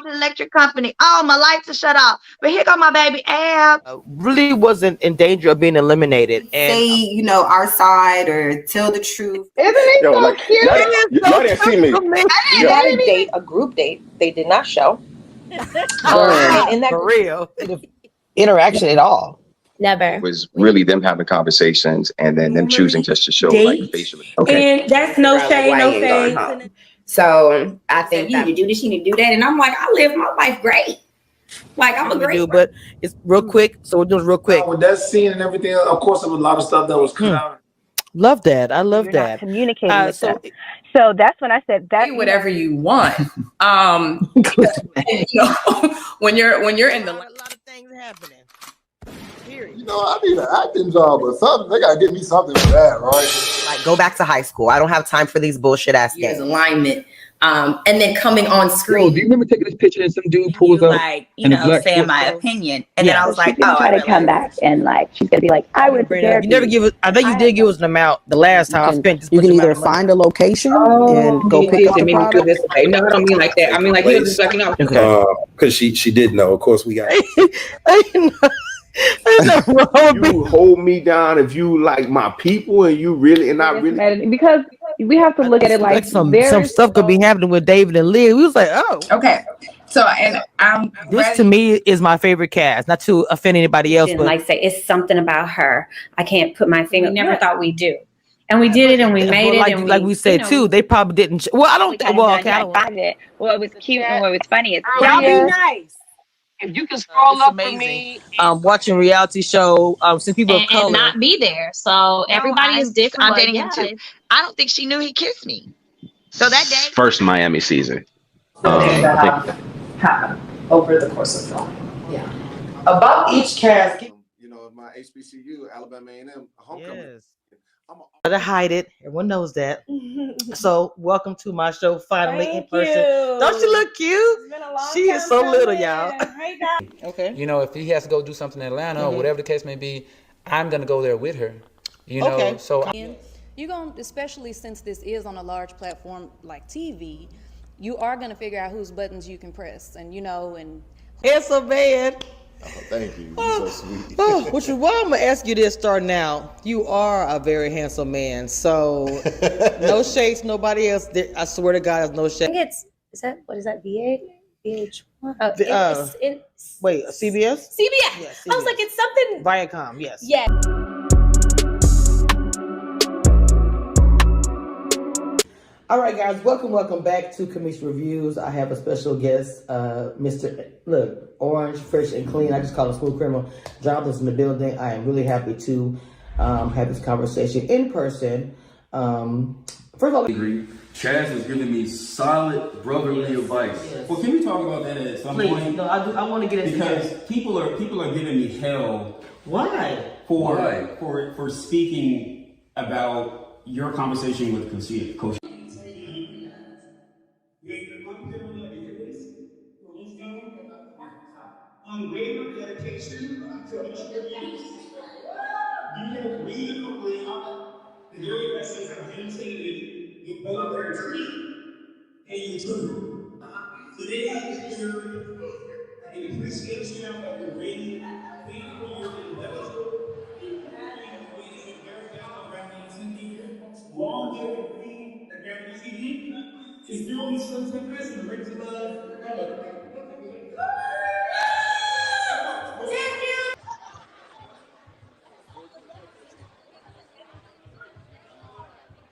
an electric company. Oh, my lights are shut off. But here go my baby Ab. Really wasn't in danger of being eliminated. And say, our side or tell the truth. Isn't it so cute? Y'all didn't see me. We had a date, a group date. They did not show. And in that for real interaction at all. Never. It was really them having conversations and then them choosing just to show like facially. Okay. And that's no shade, no face. So I think you need to do this, you need to do that. And I'm like, I live my life great. Like I'm a great but it's real quick. So we're doing real quick. With that scene and everything, of course, there was a lot of stuff that was cut out. Love that. I love that. Communicating with them. So that's when I said that. Do whatever you want. When you're in the a lot of things happening. I need an acting job or something. They gotta get me something for that, right? Like, go back to high school. I don't have time for these bullshit ass games. Alignment. And then coming on screen. Do you remember taking this picture and some dude pulls up? Like, saying my opinion. And then I was like, she's gonna try to come back and she's gonna be like, I would you never give us. I think you did give us an amount the last time I spent this. You can either find a location and go pick up the product. No, I don't mean like that. I mean like he was just like, Because she did know. Of course, we got You hold me down if you like my people and you really and not really, because we have to look at it like some stuff could be happening with David and Liz. We was like, oh, okay. So and this to me is my favorite cast. Not to offend anybody else, but say it's something about her. I can't put my finger. We never thought we'd do. And we did it, and we made it, and like we said too. They probably didn't. Well, I don't. Well, it was cute, and what was funny is y'all be nice. If you can scroll up for me, watching reality show, since people of color and not be there. So everybody is different. I'm dating him too. I don't think she knew he kissed me. So that day, first Miami season. Happen over the course of film. Yeah. About each cast, my HBCU, Alabama A&M homecoming. Yes. To hide it. Everyone knows that. So welcome to my show finally in person. Don't she look cute? It's been a long She is so little, y'all. Hey, guys. Okay. If he has to go do something in Atlanta or whatever the case may be, I'm gonna go there with her. So you're going, especially since this is on a large platform like TV, you are gonna figure out whose buttons you can press, and It's so bad. Oh, thank you. You're so sweet. Why I'm gonna ask you this starting out. You are a very handsome man, so no shades, nobody else. I swear to God, there's no shade. I think what is that? VH1? Wait, CBS? CBS. Yeah, CBS. I was like, it's something. Viacom, yes. Yeah. All right, guys, welcome back to Kamish Reviews. I have a special guest, Mr. Orange, Fresh and Clean. I just call him Smooth Criminal. Jonathan's in the building. I am really happy to have this conversation in person. First of all, Chaz is giving me solid brotherly advice. Well, can we talk about that at some point? No, I want to get into because people are giving me hell. Why? For speaking about your conversation with Coach. Unwavering dedication to you have read the very lessons of imitated your brother and your truth. Today is here in appreciation of your reading. Thank you for your intellectual. Long live the Queen of TV. Is doing something this and brings love.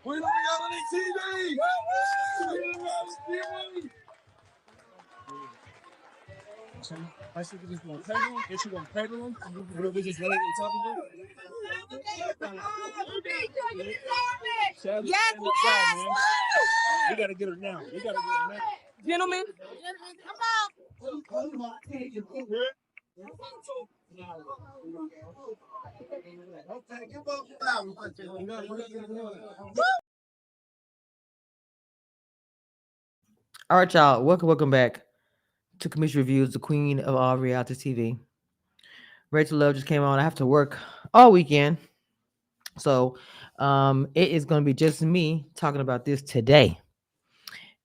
We're on reality TV! I think you're just going to pedal him. If you're going to pedal him, we're just laying on top of it. Yes! We got to get her now. Gentlemen, come on. All right, y'all. Welcome back to Kamish Reviews, the queen of all reality TV. Rachel Love just came on. I have to work all weekend, so it is going to be just me talking about this today.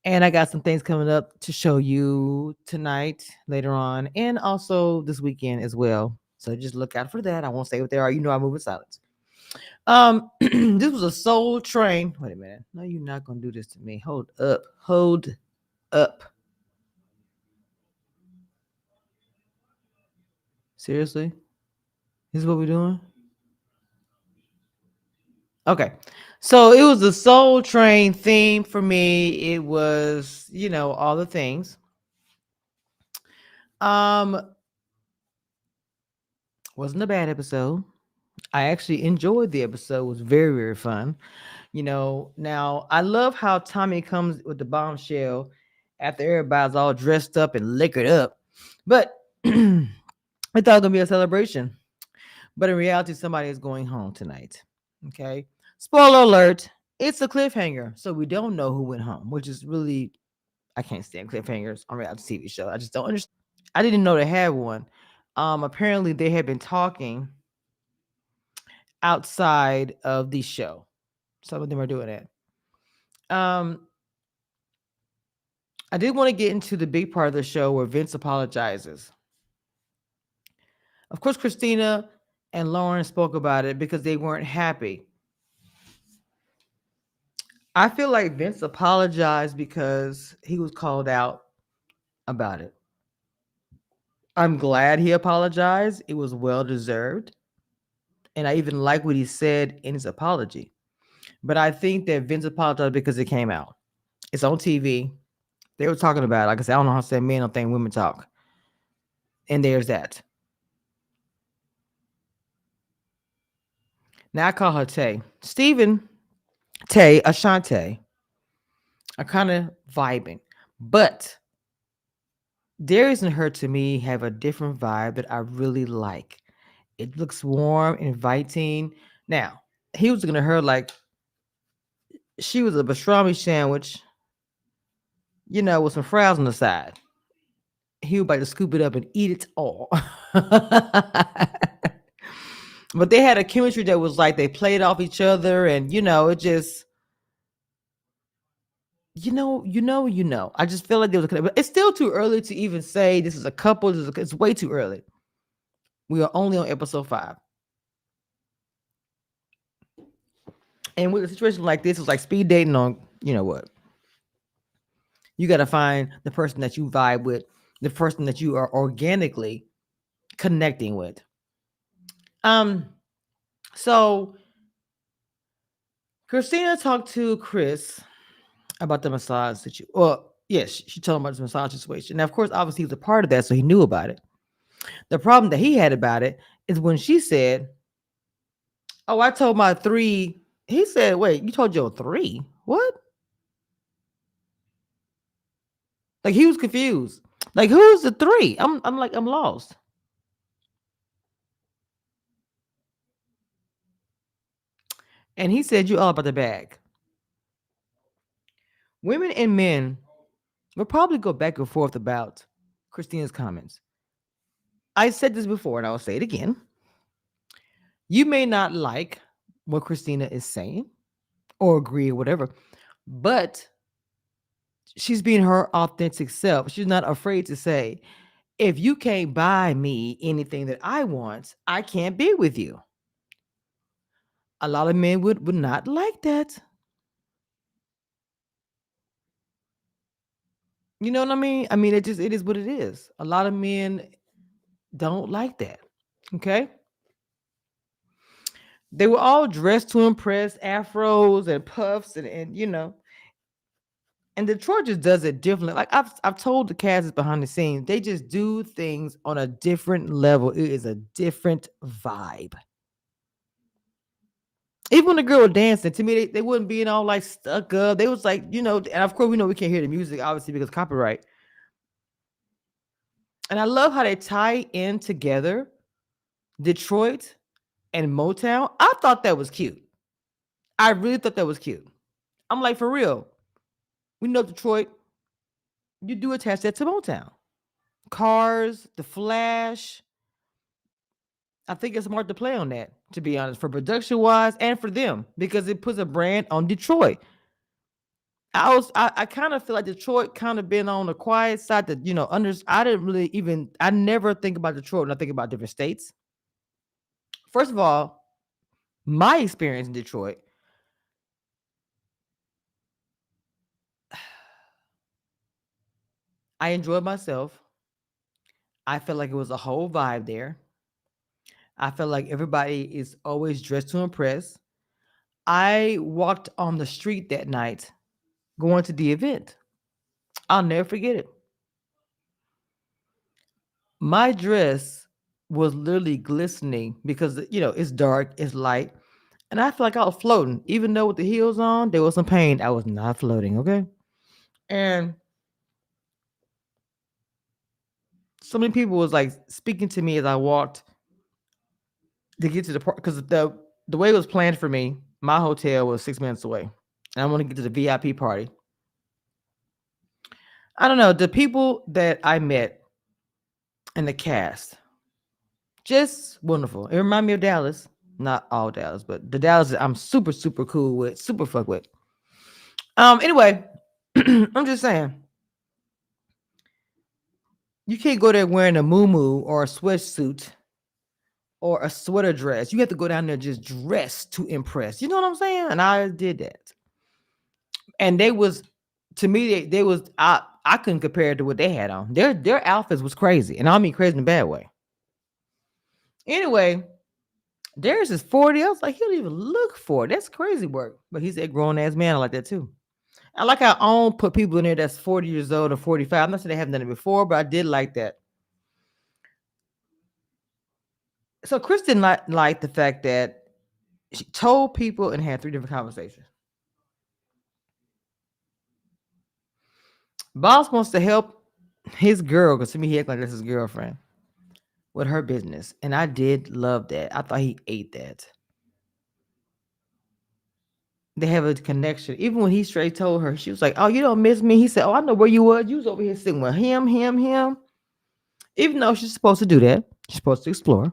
And I got some things coming up to show you tonight, later on, and also this weekend as well. So just look out for that. I won't say what they are. You know I move in silence. This was a Soul Train. Wait a minute. No, you're not gonna do this to me. Hold up. Hold up. Seriously? This is what we're doing? Okay. So it was the Soul Train theme for me. It was, all the things. Wasn't a bad episode. I actually enjoyed the episode. It was very, very fun. Now I love how Tommy comes with the bombshell after everybody's all dressed up and liquored up. But I thought it was gonna be a celebration. But in reality, somebody is going home tonight. Okay. Spoiler alert, it's a cliffhanger. So we don't know who went home, which is really, I can't stand cliffhangers on reality TV show. I just don't understand. I didn't know they had one. Apparently they had been talking outside of the show. Some of them are doing that. I did want to get into the big part of the show where Vince apologizes. Of course, Christina and Lauren spoke about it because they weren't happy. I feel like Vince apologized because he was called out about it. I'm glad he apologized. It was well deserved. And I even like what he said in his apology. But I think that Vince apologized because it came out. It's on TV. They were talking about it. Like I said, I don't know how to say men don't think women talk. And there's that. Now I call her Tay. Steven, Tay, Ashante are kind of vibing. But Darius and her, to me, have a different vibe that I really like. It looks warm, inviting. Now, he was looking at her like she was a pastrami sandwich, with some fries on the side. He was about to scoop it up and eat it all. But they had a chemistry that was like they played off each other, and it just, I just feel like there was a connection. But it's still too early to even say this is a couple. It's way too early. We are only on episode 5. And with a situation like this, it's like speed dating on, what? You got to find the person that you vibe with, the person that you are organically connecting with. So Christina talked to Chris about the massage situation. Well, yes, she told him about the massage situation. Now, of course, obviously he was a part of that, so he knew about it. The problem that he had about it is when she said, "Oh, I told my 3." He said, "Wait, you told your 3? What?" Like he was confused. Like, who's the 3? I'm lost. And he said, "You all about the bag." Women and men will probably go back and forth about Christina's comments. I said this before, and I will say it again. You may not like what Christina is saying or agree or whatever, but she's being her authentic self. She's not afraid to say, if you can't buy me anything that I want, I can't be with you. A lot of men would not like that. You know what I mean? I mean, it is what it is. A lot of men don't like that. Okay. They were all dressed to impress, afros and puffs, and and Detroit just does it differently. Like I've told the cast behind the scenes, they just do things on a different level. It is a different vibe. Even when the girl was dancing, to me, they wouldn't being all like stuck up. They was like, and of course we know we can't hear the music, obviously, because copyright. And I love how they tie in together Detroit and Motown. I thought that was cute. I really thought that was cute. I'm like, for real. We know Detroit, you do attach that to Motown. Cars, The Flash. I think it's smart to play on that, to be honest, for production wise and for them, because it puts a brand on Detroit. I kind of feel like Detroit kind of been on the quiet side that, I didn't really even, I never think about Detroit when I think about different states. First of all, my experience in Detroit, I enjoyed myself. I felt like it was a whole vibe there. I felt like everybody is always dressed to impress. I walked on the street that night going to the event. I'll never forget it. My dress was literally glistening because, it's dark, it's light. And I feel like I was floating. Even though with the heels on, there was some pain. I was not floating, okay? And so many people was like speaking to me as I walked to get to the park because the way it was planned for me, my hotel was 6 minutes away. And I want to get to the VIP party. I don't know, the people that I met and the cast, just wonderful. It reminded me of Dallas. Not all Dallas, but the Dallas that I'm super, super cool with, super fuck with. Anyway, I'm just saying, you can't go there wearing a muumuu or a sweatsuit or a sweater dress. You have to go down there just dressed to impress. You know what I'm saying? And I did that. And they was, to me, they was, I couldn't compare it to what they had on. Their outfits was crazy. And I don't mean crazy in a bad way. Anyway, Darius is 40. I was like, he don't even look 40. That's crazy work. But he's a grown ass man. I like that too. I like how OWN put people in there that's 40 years old or 45. I'm not saying they haven't done it before, but I did like that. So Chris didn't like the fact that she told people and had 3 different conversations. Boss wants to help his girl, because to me, he act like that's his girlfriend, with her business. And I did love that. I thought he ate that. They have a connection. Even when he straight told her, she was like, "Oh, you don't miss me?" He said, "Oh, I know where you was. You was over here sitting with him. Even though she's supposed to do that, she's supposed to explore.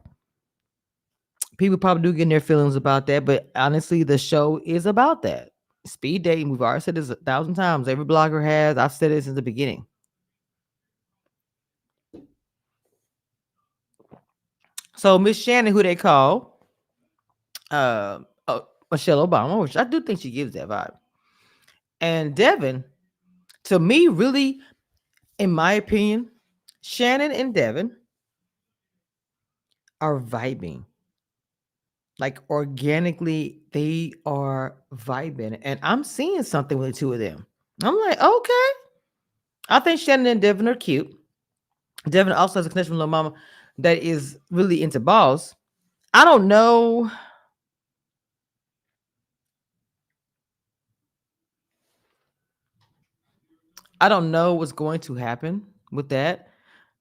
People probably do get in their feelings about that, but honestly, the show is about that. Speed dating. We've already said this 1,000 times. Every blogger has. I've said it since the beginning. So Miss Shannon, who they call Michelle Obama, which I do think she gives that vibe, and Devin, to me, really, in my opinion, Shannon and Devin are vibing. Like organically, they are vibing, and I'm seeing something with the 2 of them. I'm like, okay. I think Shannon and Devin are cute. Devin also has a connection with Lil Mama that is really into Boss. I don't know. I don't know what's going to happen with that,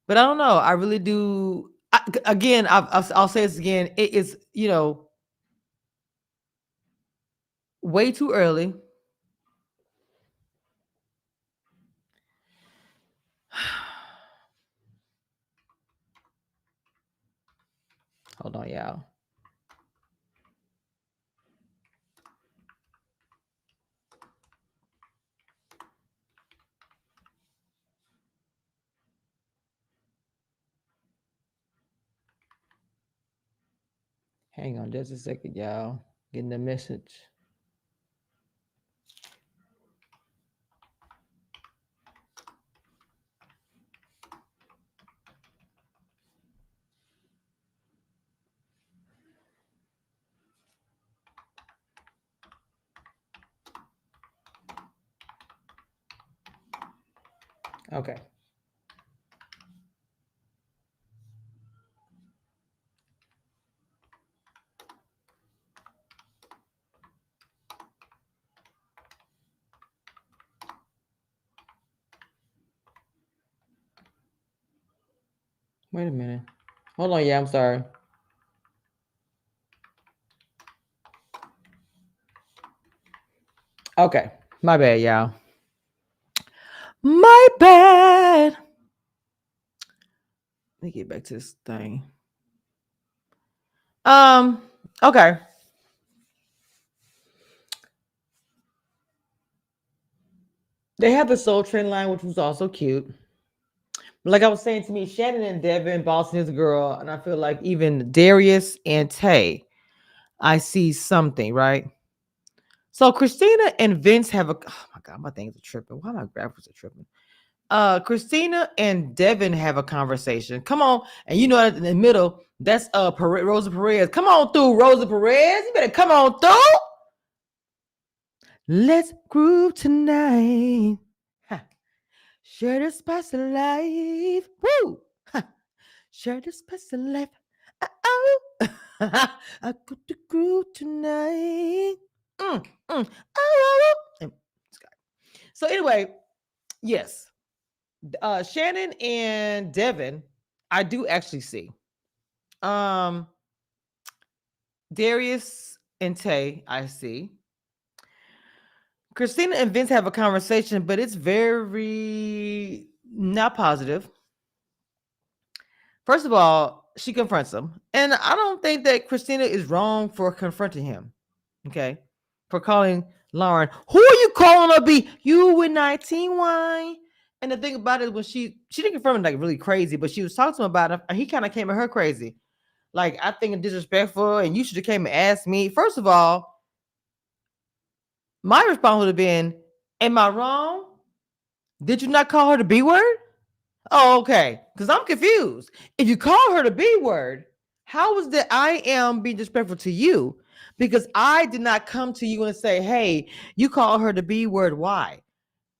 but I don't know. I really do. Again, I'll say this again. It is, way too early. Hold on, y'all. Hang on just a second, y'all. Getting the message. Okay. Wait a minute. Hold on, yeah, I'm sorry. Okay. My bad, y'all. My bad. Let me get back to this thing. Okay. They have the Soul Train line, which was also cute. Like I was saying, to me, Shannon and Devin, Boston is a girl, and I feel like even Darius and Tay, I see something, right? So Christina and Vince have a, oh my god, my things are tripping. Why my graphics are tripping? Christina and Devin have a conversation. Come on, and you know in the middle, that's Rosa Perez. Come on through, Rosa Perez. You better come on through. Let's groove tonight. Ha. Share the spice of life. Woo! Ha. Share the spice of life. Oh, I got the groove tonight. Oh. So anyway, yes, Shannon and Devin, I do actually see. Darius and Tay, I see. Christina and Vince have a conversation, but it's very not positive. First of all, she confronts him. And I don't think that Christina is wrong for confronting him. Okay. For calling Lauren, who are you calling her be? You with 19 wine. And the thing about it was she didn't confront him like really crazy, but she was talking to him about it, and he kind of came at her crazy. Like, I think it's disrespectful, and you should have came and asked me. First of all, my response would have been, am I wrong? Did you not call her the B word? Oh, okay. Because I'm confused. If you call her the B word, how is that I am being disrespectful to you? Because I did not come to you and say, hey, you call her the B word. Why?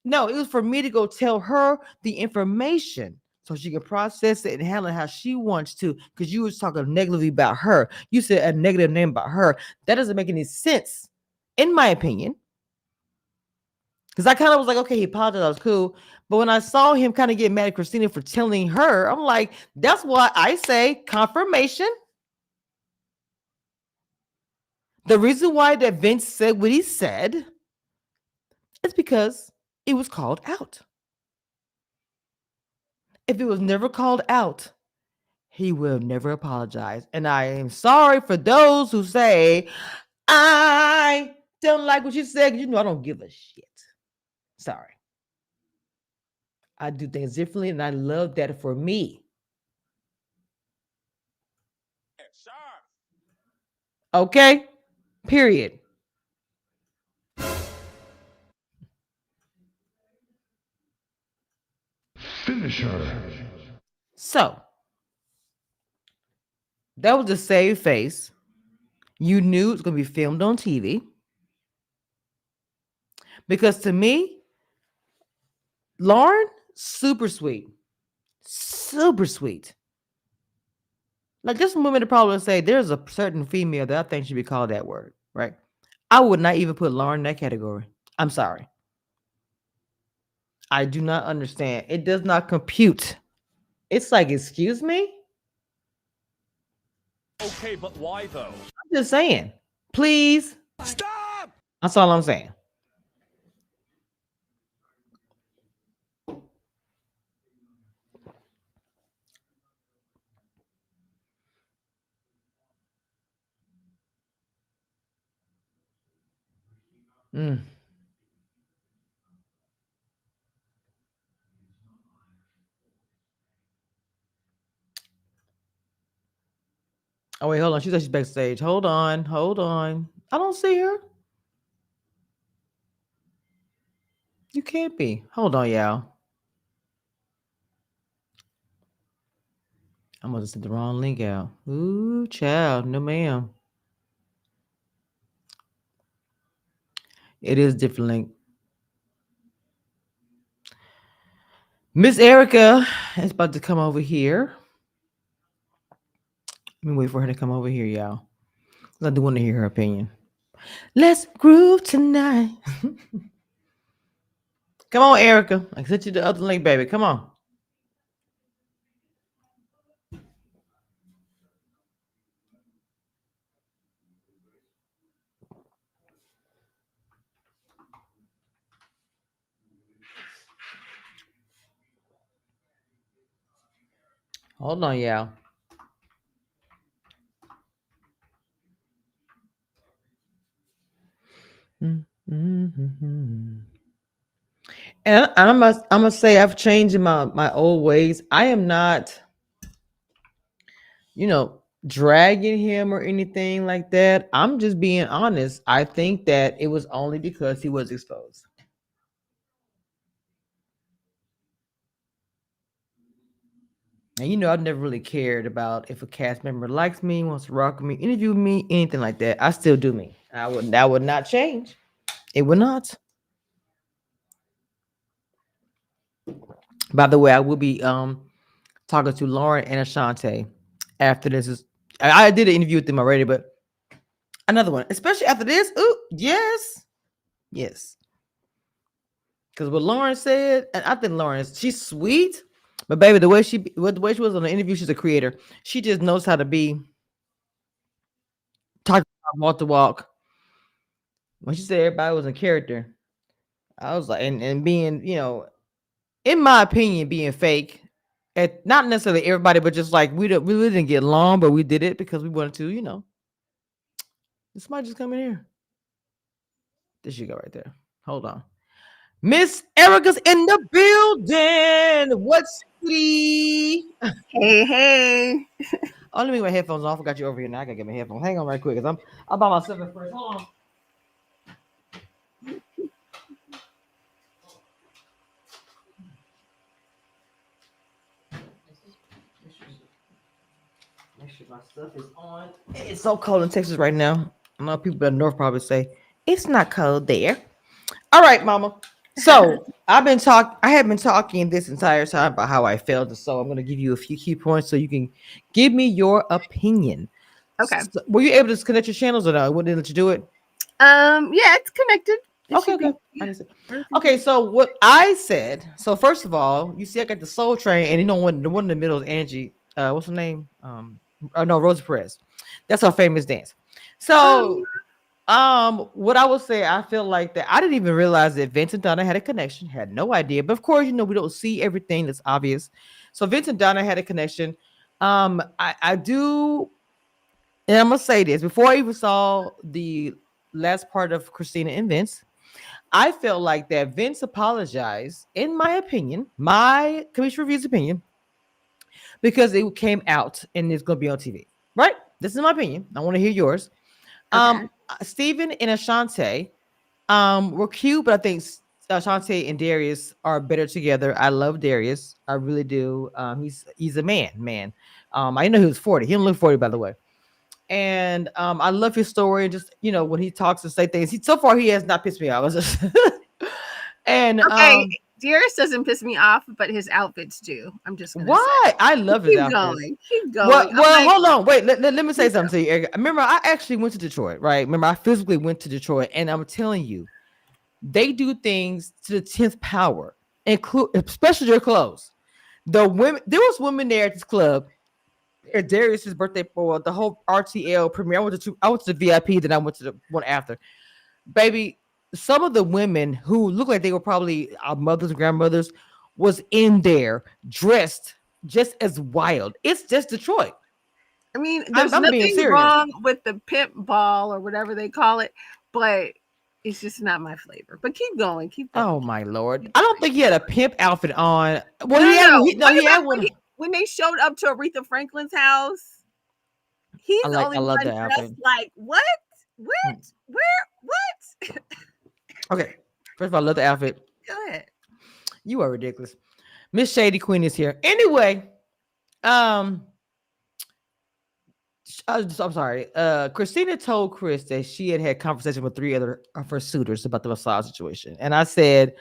No, it was for me to go tell her the information so she can process it and handle it how she wants to. Because you was talking negatively about her. You said a negative name about her. That doesn't make any sense, in my opinion. Because I kind of was like, okay, he apologized, that was cool. But when I saw him kind of get mad at Christina for telling her, I'm like, that's why I say confirmation. The reason why that Vince said what he said is because it was called out. If it was never called out, he will never apologize. And I am sorry for those who say, I don't like what you said. You know, I don't give a shit. Sorry. I do things differently, and I love that for me. Okay? Period. Finish her. So, that was a save face. You knew it was going to be filmed on TV. Because to me, Lauren, super sweet. Super sweet. Like, there's some women that probably say there's a certain female that I think should be called that word, right? I would not even put Lauren in that category. I'm sorry. I do not understand. It does not compute. It's like, excuse me? Okay, but why though? I'm just saying. Please. Stop! That's all I'm saying. Mm. Oh, wait, hold on. She said she's backstage. Hold on. Hold on. I don't see her. You can't be. Hold on, y'all. I must have sent the wrong link out. Ooh, child. No, ma'am. It is different link. Miss Erica is about to come over here. Let me wait for her to come over here, y'all. I do want to hear her opinion. Let's groove tonight. Come on, Erica. I sent you the other link, baby. Come on. Hold on, y'all. Mm-hmm. And I'm gonna say I've changed in my old ways. I am not, dragging him or anything like that. I'm just being honest. I think that it was only because he was exposed. And I've never really cared about if a cast member likes me, wants to rock with me, interview me, anything like that. I still do me. That would not change. It would not. By the way, I will be talking to Lauren and Ashante after this. I did an interview with them already, but another one, especially after this. Ooh, yes. Because what Lauren said, and I think she's sweet, but baby, the way she was on the interview, she's a creator. She just knows how to be talk walk the walk. When she said everybody was in character, I was like, and being, in my opinion, being fake. Not necessarily everybody, but just like we really didn't get along, but we did it because we wanted to, this might just come in here. This should go right there. Hold on. Miss Erica's in the building. What's the Hey. Oh, let me get my headphones on. I forgot you over here now. I gotta get my headphones. Hang on right quick, because I'm by myself at first. Hold on. Make sure my stuff is on. It's so cold in Texas right now. I know people in the north probably say it's not cold there. All right, mama. So I have been talking this entire time about how I felt. So I'm going to give you a few key points so you can give me your opinion. Okay. So, were you able to connect your channels or no? Wouldn't let you do it? Yeah, it's connected. Okay, so what I said. So first of all, you see, I got the Soul Train, and the one in the middle is Angie. What's her name? No, Rosa Perez. That's her famous dance. So. What I would say, I feel like that I didn't even realize that Vince and Donna had a connection, had no idea. But of course, we don't see everything that's obvious. So Vince and Donna had a connection. I do, and I'm gonna say this before I even saw the last part of Christina and Vince, I felt like that Vince apologized, in my opinion, my Commissioner Review's opinion, because it came out and it's gonna be on TV. Right? This is my opinion. I want to hear yours. Okay. Steven and Ashante were cute, but I think Ashante and Darius are better together. I love Darius. I really do. He's a man. I know he was 40. He don't look 40, by the way. And I love his story. Just, when he talks and say things. So far, he has not pissed me off. And okay, Darius doesn't piss me off, but his outfits do. I'm just gonna say. I love his outfits. Keep going. Well, hold on. Wait, let me say something to you, Erica. Remember, I actually went to Detroit, right? Remember, I physically went to Detroit, and I'm telling you, they do things to the 10th power, especially their clothes. The women, there was women there at this club at Darius's birthday for the whole RTL premiere. I went to the VIP, then I went to the one after. Baby, some of the women who looked like they were probably our mothers and grandmothers was in there dressed just as wild. It's just Detroit. I mean, there's nothing wrong with the pimp ball or whatever they call it, but it's just not my flavor. But keep going. Oh my Lord! I don't think he had a pimp outfit on. Well, he had one. When they showed up to Aretha Franklin's house, he's the only one dressed like what? Where? What? Okay. First of all, I love the outfit. Go ahead. You are ridiculous. Miss Shady Queen is here. Anyway, I'm sorry. Christina told Chris that she had conversation with 3 other of her suitors about the massage situation. And I said,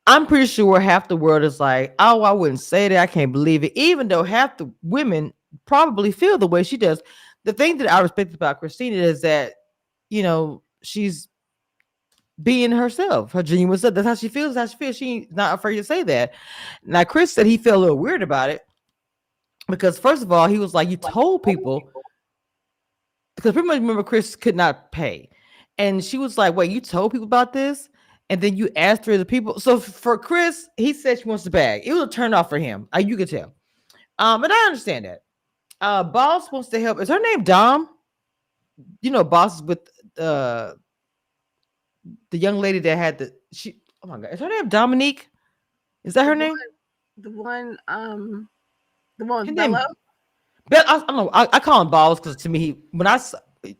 I'm pretty sure half the world is like, oh, I wouldn't say that. I can't believe it. Even though half the women probably feel the way she does. The thing that I respect about Christina is that, she's being herself, her genuine self. That's how she feels. She's not afraid to say that. Now, Chris said he felt a little weird about it because, first of all, he was like, you told people, because pretty much remember Chris could not pay. And she was like, wait, you told people about this? And then you asked 3 other people. So for Chris, he said she wants the bag. It was a turn off for him. You could tell. And I understand that. Boss wants to help. Is her name Dom? Boss is with the young lady that had Oh my God, is her name Dominique? Is that her name? The one with Her name Bello. I don't know. I call him Balls because to me, when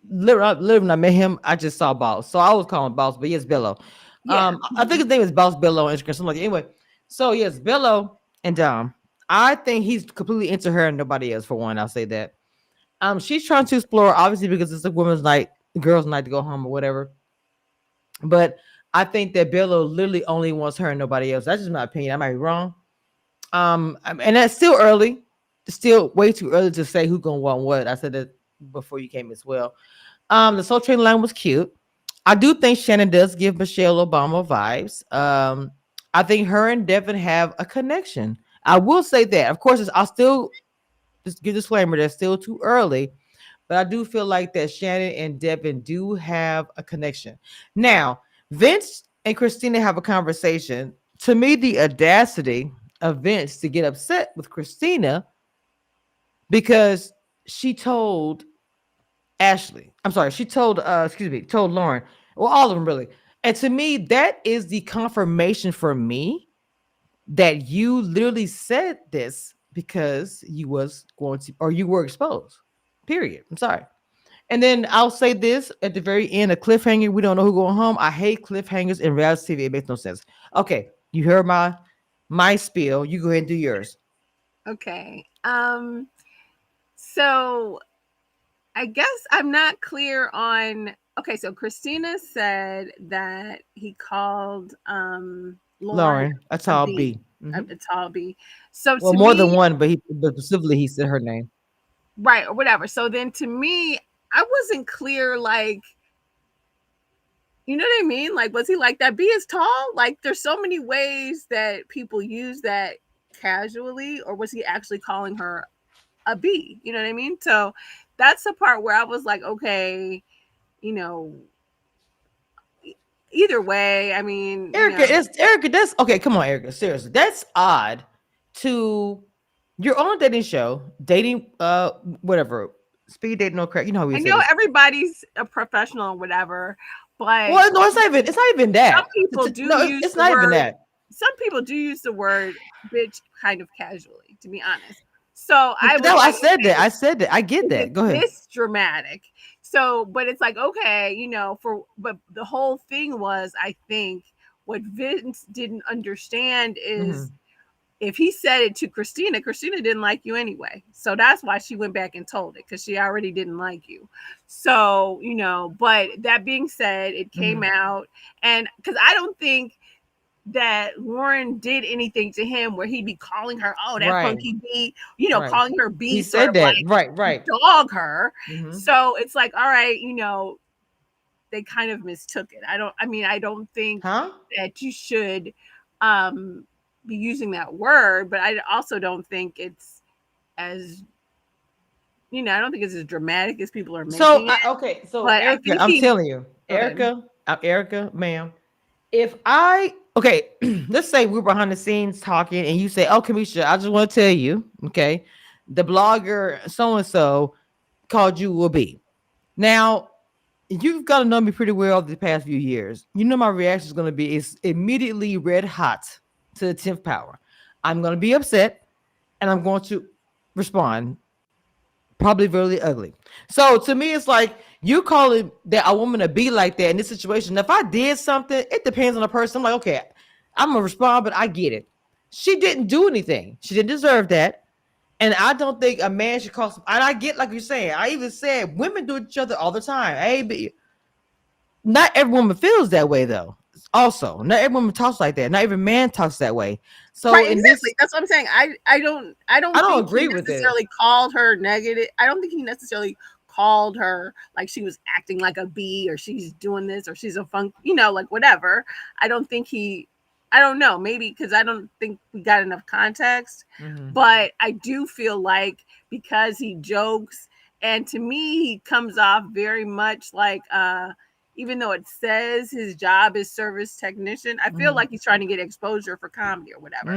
literally when I met him, I just saw Balls, so I was calling Balls. But yes, Bello. Yeah. I think his name is Boss Bello on Instagram, something like that. Anyway, so yes, Bello and Dom. I think he's completely into her and nobody else. For one, I'll say that. She's trying to explore, obviously, because it's a women's night, girls' night to go home or whatever. But I think that Bello literally only wants her and nobody else. That's just my opinion. I might be wrong. And that's still early. It's still way too early to say who's gonna want what. I said that before you came as well. The Soul Train line was cute. I do think Shannon does give Michelle Obama vibes. I think her and Devin have a connection. I will say that. Of course, I'll still just give disclaimer that's still too early, but I do feel like that Shannon and Devin do have a connection. Now, Vince and Christina have a conversation. To me, the audacity of Vince to get upset with Christina because she told Ashley. I'm sorry, she told told Lauren. Well, all of them really. And to me, that is the confirmation for me that you literally said this because you was going to or you were exposed. Period. I'm sorry. And then I'll say this at the very end, a cliffhanger. We don't know who going home. I hate cliffhangers in reality TV. It makes no sense. Okay, you heard my spiel. You go ahead and do yours. Okay. So I guess I'm not clear on. Okay, so Christina said that he called Lauren Lauren, a tall B. B. Mm-hmm. A tall B. So Well, to more me, than one, but specifically he said her name. right, or whatever. So then to me, I wasn't clear, like, you know what I mean? Like, was he like that B is tall? Like, there's so many ways that people use that casually, or was he actually calling her a B? You know what I mean? So that's the part where I was like, okay, you know, either way, I mean, Erica, that's okay. Come on, Erica. Seriously, that's odd to you're on a dating show, dating whatever. Speed dating, no crack. You know how we I say know this. everybody's a professional or whatever, but Well, no, it's not even that. some people do No, use it's the not word, even that. some people do use the word bitch kind of casually, to be honest. So I was No, like, that. okay, I said that. I get is that. it Go ahead. this dramatic? So, but it's like, okay, you know, but the whole thing was, I think what Vince didn't understand is if he said it to Christina, Christina didn't like you anyway. So that's why she went back and told it, because she already didn't like you. So, you know, but that being said, it came out. And because I don't think that Lauren did anything to him where he'd be calling her, oh, that funky B, you know, calling her B. He said that. Right. Dog her. So it's like, all right, you know, they kind of mistook it. I don't think that you should be using that word, but I also don't think it's as, you know, I don't think it's as dramatic as people are making it. Okay, so but Erica, I'm telling you, Erica, ma'am, if let's say we're behind the scenes talking and you say, oh, Kamisha, I just want to tell you, okay, the blogger so-and-so called you a B. Now, you've got to know me pretty well the past few years. You know my reaction is going to be is immediately red hot to the 10th power. I'm going to be upset and I'm going to respond probably really ugly. So to me, it's like you calling that a woman to be like that in this situation. If I did something, it depends on the person. I'm like, okay, I'm going to respond, but I get it. She didn't do anything. She didn't deserve that. And I don't think a man should call. And I get, like you're saying, I even said women do each other all the time. Hey, but not every woman feels that way, though. Also, not every woman talks like that. Not every man talks that way. So exactly. That's what I'm saying. I don't think agree he with necessarily called her negative. I don't think he necessarily called her like she was acting like a B, or she's doing this, or she's a funk, you know, like whatever. I don't know, maybe because I don't think we got enough context, but I do feel like because he jokes, and to me, he comes off very much like, even though it says his job is service technician, I feel like he's trying to get exposure for comedy or whatever.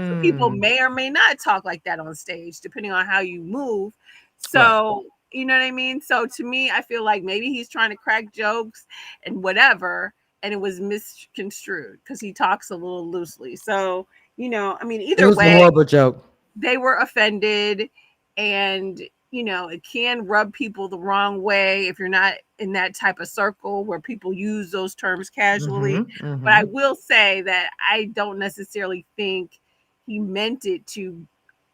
So people may or may not talk like that on stage, depending on how you move. So, you know what I mean? So to me, I feel like maybe he's trying to crack jokes and whatever. and it was misconstrued because he talks a little loosely. So, I mean, It either was a way, horrible joke. they were offended, and it can rub people the wrong way if you're not in that type of circle where people use those terms casually. But I will say that I don't necessarily think he meant it to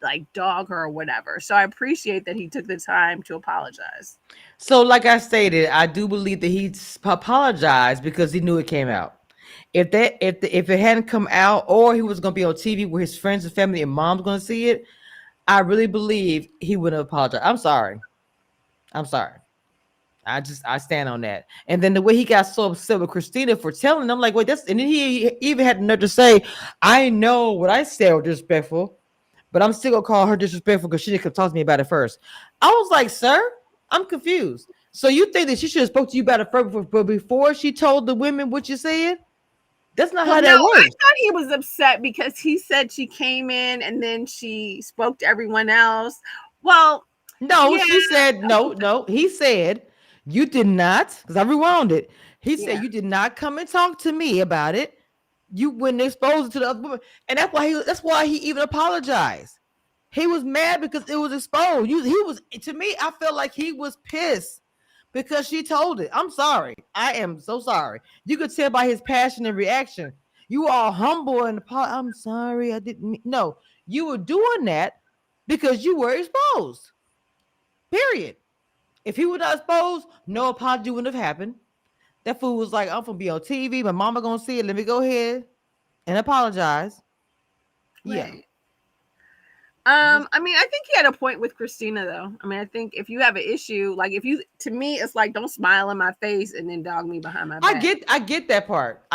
like dog her or whatever. So I appreciate that he took the time to apologize. So, like I stated, I do believe that he apologized because he knew it came out. If it hadn't come out, or he was going to be on TV where his friends and family and mom's going to see it, I really believe he wouldn't have apologized. I'm sorry. I stand on that. And then the way he got so upset with Christina for telling them, like, wait, and then he even had the nerve to say, I know what I said was disrespectful, but I'm still gonna call her disrespectful because she didn't come talk to me about it first. I was like, sir, I'm confused. So you think that she should have spoke to you about it first before she told the women what you said? That's not how that works. I thought he was upset because he said she came in and then she spoke to everyone else. Well, no, she said no. He said you did not, because I rewound it. He said you did not come and talk to me about it. You wouldn't expose it to the other woman, and that's why he even apologized. He was mad because it was exposed. To me, I felt like he was pissed because she told it. I'm sorry. I am so sorry. You could tell by his passion and reaction. You are humble and I'm sorry. I didn't. No, you were doing that because you were exposed. Period. If he was not exposed, no apology wouldn't have happened. That fool was like, I'm gonna be on TV. My mama gonna see it. Let me go ahead and apologize. Right. Yeah. I mean, I think he had a point with Christina, though. I mean, I think if you have an issue, like to me, it's like, don't smile in my face and then dog me behind my back. I get that part.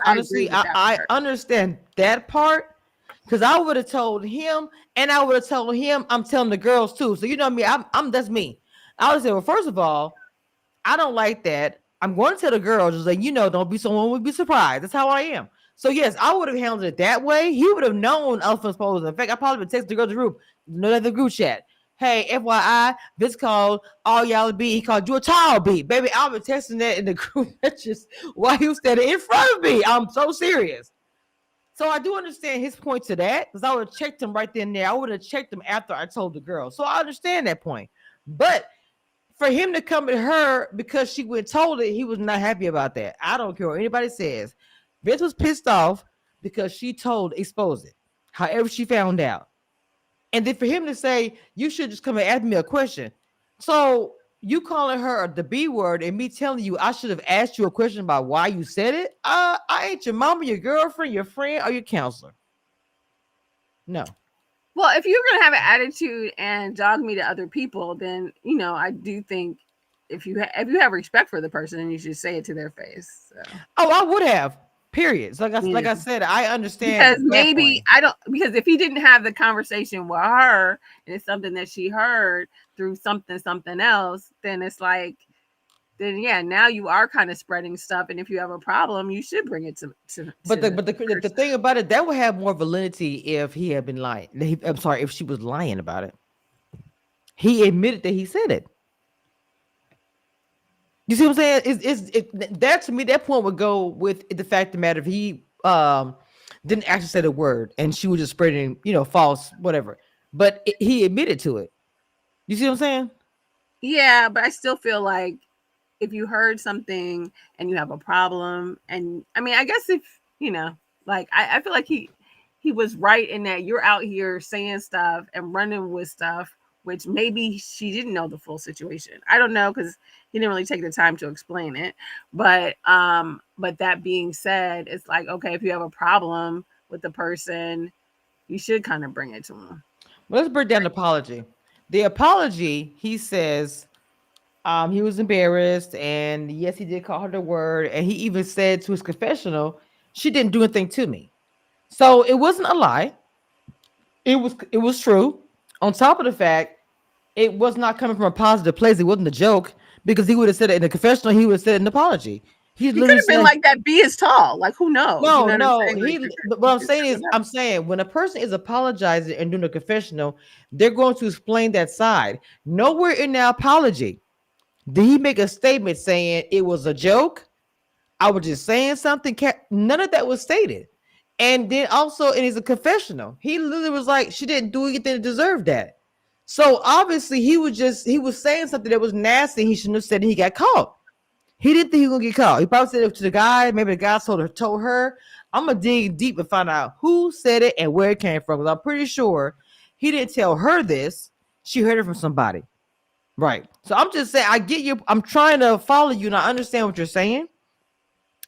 Honestly, I understand that part because I would have told him, and I would have told him, I'm telling the girls too. So you know me, that's me. I would say, well, first of all, I don't like that. I'm going to tell the girls, just like, don't be someone would be surprised. That's how I am. So yes, I would have handled it that way. He would have known I was exposed. In fact, I probably would text the girls group, the group chat. Hey, FYI, this called all y'all B. He called you a child B. Baby, I've been texting that in the group messages while he was standing in front of me. I'm so serious. So I do understand his point to that, because I would have checked him right then and there. I would have checked him after I told the girl. So I understand that point. But for him to come at her because she went told it, he was not happy about that. I don't care what anybody says. Vince was pissed off because she exposed it. However, she found out. And then for him to say, you should just come and ask me a question. So you calling her the B word and me telling you I should have asked you a question about why you said it. I ain't your mama, your girlfriend, your friend, or your counselor. No. Well, if you're going to have an attitude and dog me to other people, then, I do think if you have respect for the person, then you should say it to their face. So. Oh, I would have. Period. So like I said, I understand. Because if he didn't have the conversation with her and it's something that she heard through something else, then it's like, now you are kind of spreading stuff. And if you have a problem, you should bring it to But the thing about it, that would have more validity if he had been lying. If she was lying about it. He admitted that he said it. You see what I'm saying? That to me, that point would go with the fact of the matter if he didn't actually say the word and she was just spreading, false, whatever. But he admitted to it. You see what I'm saying? Yeah, but I still feel like if you heard something and you have a problem, and I mean, I guess if, I feel like he was right in that you're out here saying stuff and running with stuff, which maybe she didn't know the full situation. I don't know, because he didn't really take the time to explain it. But that being said, it's like, okay, if you have a problem with the person, you should kind of bring it to him. Well, let's break down the apology. The apology, he says, he was embarrassed, and yes, he did call her the word, and he even said to his confessional, she didn't do anything to me. So it wasn't a lie. It was true. On top of the fact, it was not coming from a positive place. It wasn't a joke, because he would have said it in the confessional. He would have said it in an apology. He could have been like that. B is tall. Like, who knows? No. What I'm saying when a person is apologizing and doing a confessional, they're going to explain that side. Nowhere in the apology did he make a statement saying it was a joke. I was just saying something. None of that was stated. And then also, it is a confessional. He literally was like, she didn't do anything to deserve that. So obviously, he was saying something that was nasty. He shouldn't have said it. He got caught. He didn't think he was gonna get caught. He probably said it to the guy. Maybe the guy told her. I'm gonna dig deep and find out who said it and where it came from. Because I'm pretty sure he didn't tell her this. She heard it from somebody. Right. So I'm just saying, I get you. I'm trying to follow you and I understand what you're saying.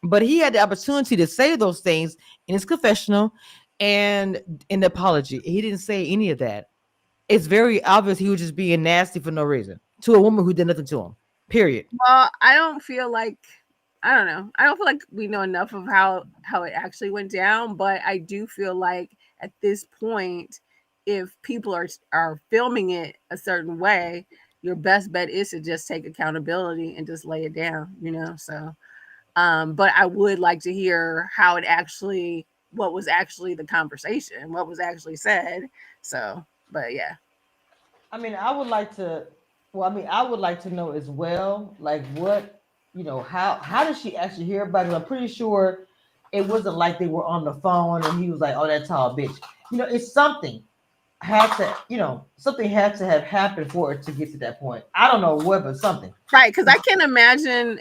But he had the opportunity to say those things in his confessional and in the apology. He didn't say any of that. It's very obvious he was just being nasty for no reason to a woman who did nothing to him. Period. Well, I don't feel like we know enough of how it actually went down, but I do feel like at this point, if people are filming it a certain way, your best bet is to just take accountability and just lay it down, so but I would like to hear what was actually the conversation, what was actually said. So, but yeah. I mean, I would like to know as well, like what, how did she actually hear about it? I'm pretty sure it wasn't like they were on the phone and he was like, oh, that tall bitch. It's something something had to have happened for it to get to that point. I don't know what, but something. Right, because I can't imagine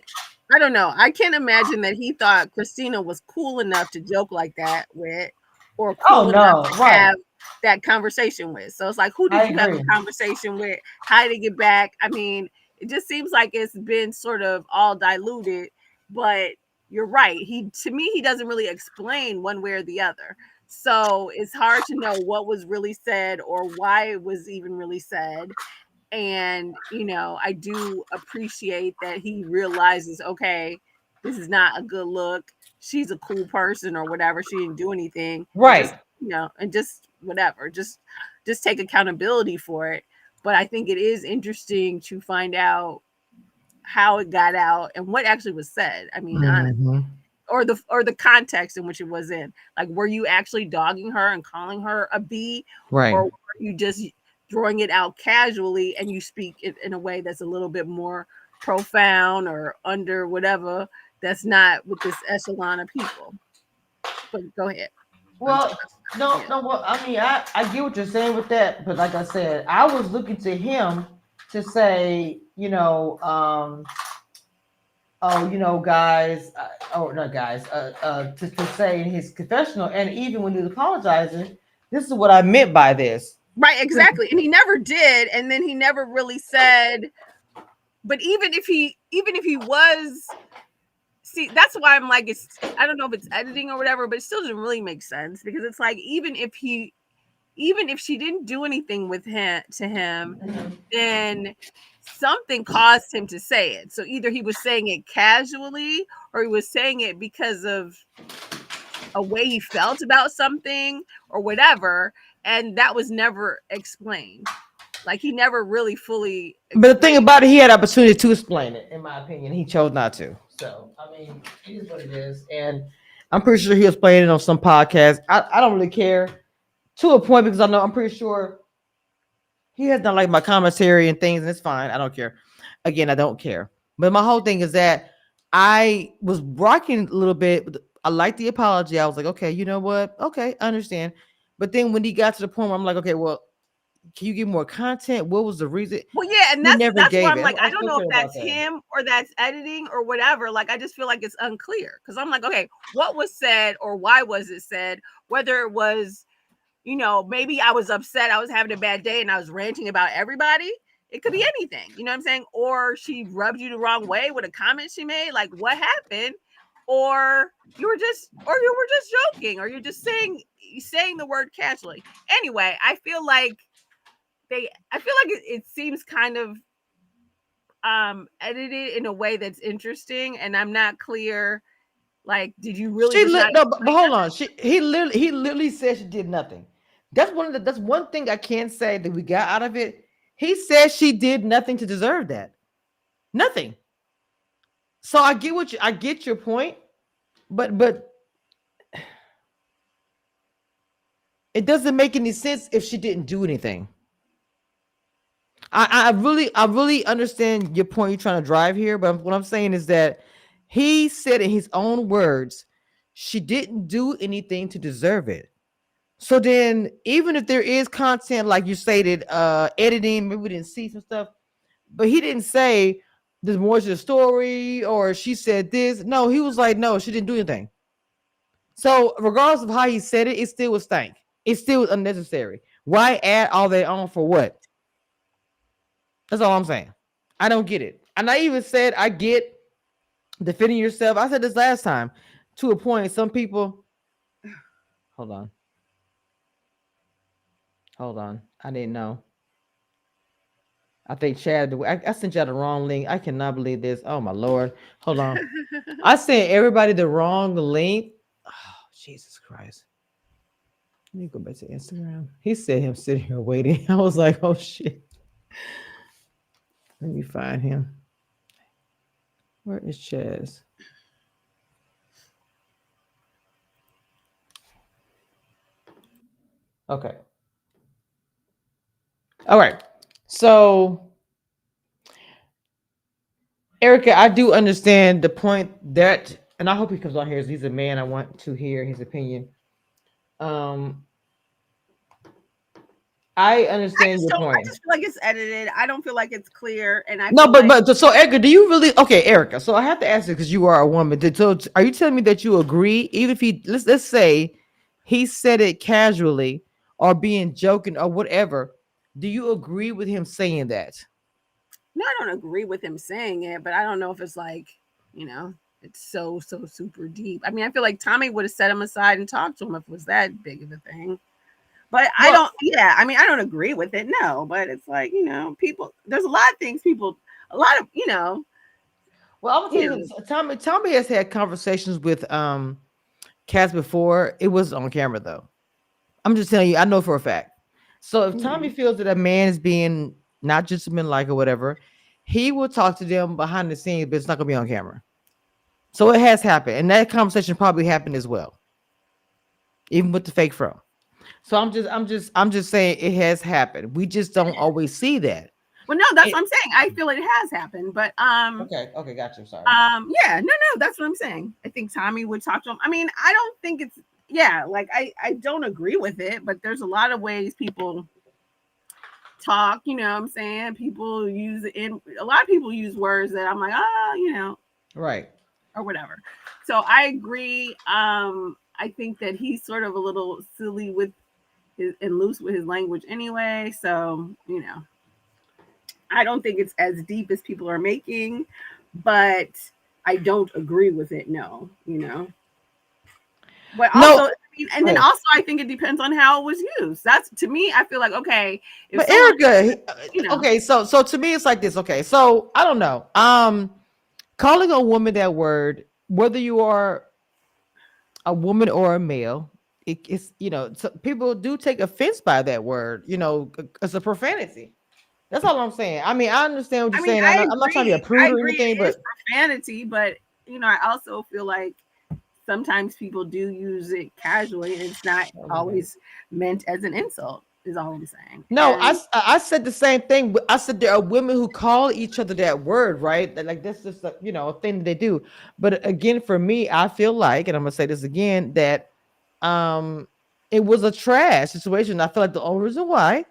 that he thought Christina was cool enough to joke like that with, or cool enough to have that conversation with. So it's like, who did you have a conversation with? How did it get back? I mean, it just seems like it's been sort of all diluted, but you're right. To me, he doesn't really explain one way or the other. So it's hard to know what was really said or why it was even really said. And, I do appreciate that he realizes, okay, this is not a good look. She's a cool person or whatever. She didn't do anything. Right. Just, and just whatever. Just take accountability for it. But I think it is interesting to find out how it got out and what actually was said. I mean, honestly. Or the context in which it was in. Like, were you actually dogging her and calling her a B? Right. Or were you just throwing it out casually and you speak it in a way that's a little bit more profound or under whatever, that's not with this echelon of people? But go ahead. Well, no. Well, I mean, I get what you're saying with that, but like I said, I was looking to him to say, guys, to say in his confessional, and even when he was apologizing, this is what I meant by this. Right, exactly. And he never did, and then he never really said. But even if he was, see, that's why I'm like, I don't know if it's editing or whatever, but it still doesn't really make sense, because it's like, even if she didn't do anything to him, then something caused him to say it. So either he was saying it casually or he was saying it because of a way he felt about something or whatever. And that was never explained. Like, he never really fully explained. But the thing about it, he had opportunity to explain it, in my opinion. He chose not to. So, I mean, it is what it is. And I'm pretty sure he was playing it on some podcast. I don't really care to a point, because I'm pretty sure he has done like my commentary and things, and it's fine. I don't care. Again, I don't care. But my whole thing is that I was rocking a little bit. I liked the apology. I was like, okay, you know what? Okay, I understand. But then when he got to the point where I'm like, okay, well, can you give more content? What was the reason? Well, yeah, and that's why I'm like, I don't know if that's him or that's editing or whatever. Like, I just feel like it's unclear, because I'm like, okay, what was said or why was it said? Whether it was, maybe I was upset, I was having a bad day and I was ranting about everybody. It could be anything, you know what I'm saying? Or she rubbed you the wrong way with a comment she made. Like, what happened? Or you were just joking, or you're just saying the word casually. Anyway, I feel like it seems kind of edited in a way that's interesting, and I'm not clear. Like, did you really? But hold on. He literally said she did nothing. That's one thing I can say that we got out of it. He said she did nothing to deserve that. Nothing. So I get your point, but it doesn't make any sense if she didn't do anything. I really understand your point you're trying to drive here, but what I'm saying is that He said in his own words, she didn't do anything to deserve it. So then, even if there is content, like you stated, editing, maybe we didn't see some stuff, but he didn't say there's more to the story or she said this. No, he was like, no, she didn't do anything. So regardless of how he said it, it still was stank. It still was unnecessary. Why add all that on for what? That's all I'm saying. I don't get it. And I even said I get defending yourself. I said this last time to a point. Some people, hold on. Hold on. I didn't know. I think Chad, I sent y'all the wrong link. I cannot believe this. Oh my Lord. Hold on. I sent everybody the wrong link. Oh, Jesus Christ. Let me go back to Instagram. He said him sitting here waiting. I was like, oh shit. Let me find him. Where is Chaz? Okay. All right. So, Erica, I do understand the point that, and I hope he comes on here. He's a man. I want to hear his opinion. I understand your point. I just feel like it's edited. I don't feel like it's clear. And I No, feel but so Erica, do you really? Okay, Erica. So I have to ask you because you are a woman. So are you telling me that you agree? Even if he let's say he said it casually or being joking or whatever, do you agree with him saying that? No, I don't agree with him saying it, but I don't know if it's like, it's so super deep. I mean, I feel like Tommy would have set him aside and talked to him if it was that big of a thing. But I don't, I mean, I don't agree with it. No, but it's like, people, there's a lot of things people, a lot of, Well, I'm gonna tell you, Tommy has had conversations with Cass before. It was on camera though. I'm just telling you, I know for a fact. So if Tommy feels that a man is being not gentlemanlike or whatever, he will talk to them behind the scenes, but it's not gonna be on camera. So it has happened, and that conversation probably happened as well, even with the fake fro. So I'm just saying it has happened. We just don't always see that. Well, no, that's what I'm saying. I feel it has happened, but okay, gotcha. Sorry. Yeah, no, that's what I'm saying. I think Tommy would talk to him. I mean, I don't think it's like I don't agree with it, but there's a lot of ways people talk. You know what I'm saying? People use it in a lot of people use words that I'm like, right, or whatever. So I agree. I think that he's sort of a little silly with and loose with his language anyway. So, I don't think it's as deep as people are making, but I don't agree with it. No. But also, then also I think it depends on how it was used. That's to me, I feel like, okay. But Erica, okay, so to me it's like this. Okay, so I don't know. Calling a woman that word, whether you are a woman or a male, it's so people do take offense by that word. It's a profanity. That's all I'm saying. I mean, I understand what you're saying. I'm not trying to be a prude or anything, but it's profanity. But I also feel like sometimes people do use it casually, and it's not always meant as an insult. Is all I'm saying. No, I said the same thing. I said there are women who call each other that word, right? Like that's just a thing that they do. But again, for me, I feel like, and I'm gonna say this again, that it was a trash situation. I feel like the only reason why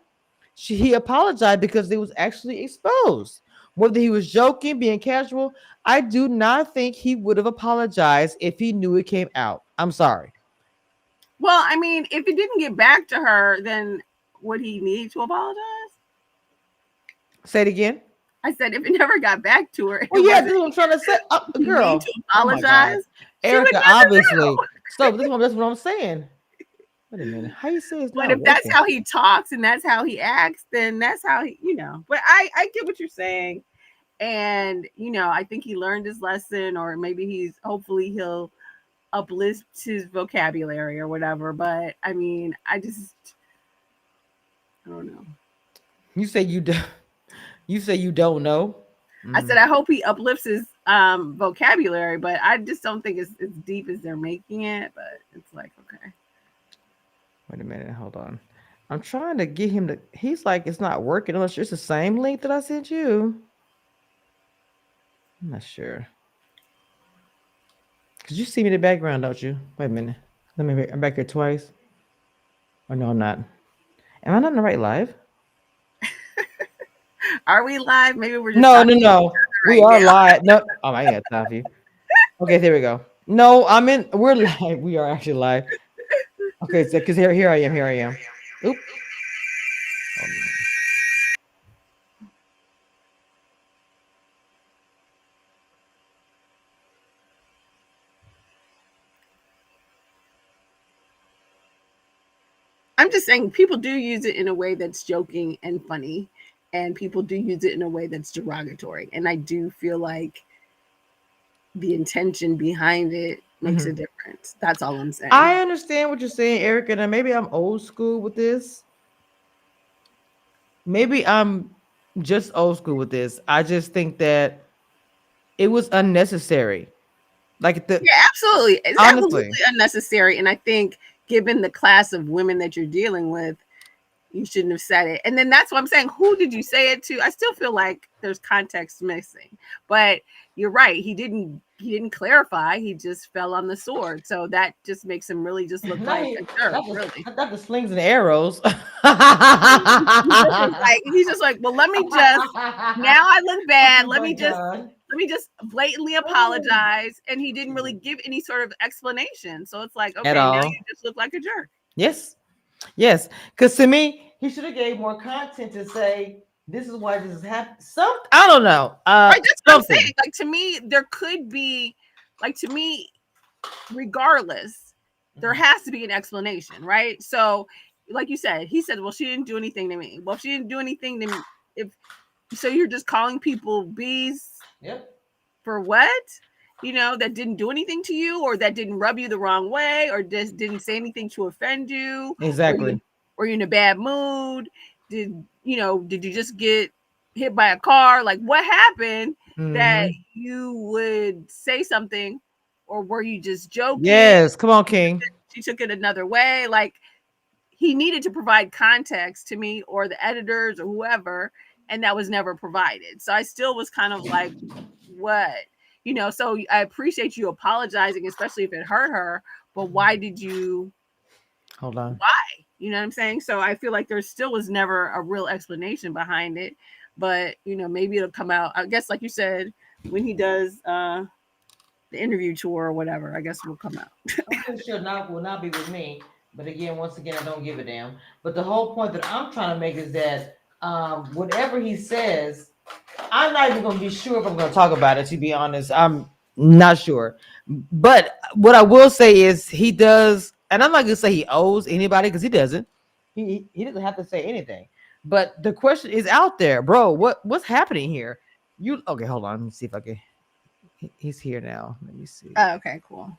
he apologized because it was actually exposed. Whether he was joking, being casual, I do not think he would have apologized if he knew it came out. I'm sorry. Well, I mean, if he didn't get back to her, then would he need to apologize? Say it again. I said if he never got back to her. Well, yeah, that's what I'm trying to say. Girl, need to apologize. Erica, obviously. So that's what I'm saying. Wait a minute. How you say it's but if that's how he talks and that's how he acts, then that's how he, But I get what you're saying. And, I think he learned his lesson, or maybe hopefully he'll uplift his vocabulary or whatever. But I mean, I don't know. You say you don't. You say you don't know. I said I hope he uplifts his vocabulary, but I just don't think it's as deep as they're making it. But it's like, okay. Wait a minute, hold on. I'm trying to get him to. He's like, it's not working unless it's the same link that I sent you. I'm not sure. Cause you see me in the background, don't you? Wait a minute. I'm back here twice. Or no, I'm not. Am I not in the right live? Are we live? Maybe we're just No, talking no, no. We right are now. live. No, oh, I ain't got time for you. Okay, there we go. No, I'm in. We're live. We are actually live. Okay, so because here I am. Here I am. Oop. Oh, no. I'm just saying people do use it in a way that's joking and funny, and people do use it in a way that's derogatory. And I do feel like the intention behind it makes a difference. That's all I'm saying. I understand what you're saying, Erica, and maybe I'm old school with this. Maybe I'm just old school with this. I just think that it was unnecessary. Like Yeah, absolutely. It's absolutely honestly. unnecessary. And I think given the class of women that you're dealing with, you shouldn't have said it. And then that's what I'm saying. Who did you say it to? I still feel like there's context missing. But you're right. He didn't clarify. He just fell on the sword. So that just makes him really just look like a jerk, really. Not the slings and arrows. He's just like, well, let me just now I look bad. Let me just blatantly apologize. And he didn't really give any sort of explanation. So it's like, okay, now you just look like a jerk. Yes. Yes. Because to me, he should have gave more content to say this is why this is happening. I don't know. Right, that's what I'm saying. Like to me, there could be regardless, there has to be an explanation, right? So, like you said, he said, well, she didn't do anything to me. Well, if she didn't do anything to me, so you're just calling people bees for what? That didn't do anything to you, or that didn't rub you the wrong way, or just didn't say anything to offend you. Exactly. Were you in a bad mood? Did you just get hit by a car? Like what happened that you would say something, or were you just joking? Yes, come on, King. She took it another way. Like he needed to provide context to me or the editors or whoever, and that was never provided. So I still was kind of like, what? So I appreciate you apologizing, especially if it hurt her, but why did you hold on? Why? You know what I'm saying? So I feel like there still was never a real explanation behind it, but maybe it'll come out, I guess, like you said, when he does the interview tour or whatever, I guess it will come out. I'm sure will not be with me, but again, once again, I don't give a damn. But the whole point that I'm trying to make is that whatever he says, I'm not even going to be sure if I'm going to talk about it, to be honest. I'm not sure. But what I will say is he does, and I'm not going to say he owes anybody because he doesn't. He doesn't have to say anything. But the question is out there, bro. What's happening here? Okay, hold on. Let me see if I can. He's here now. Let me see. Oh, okay, cool.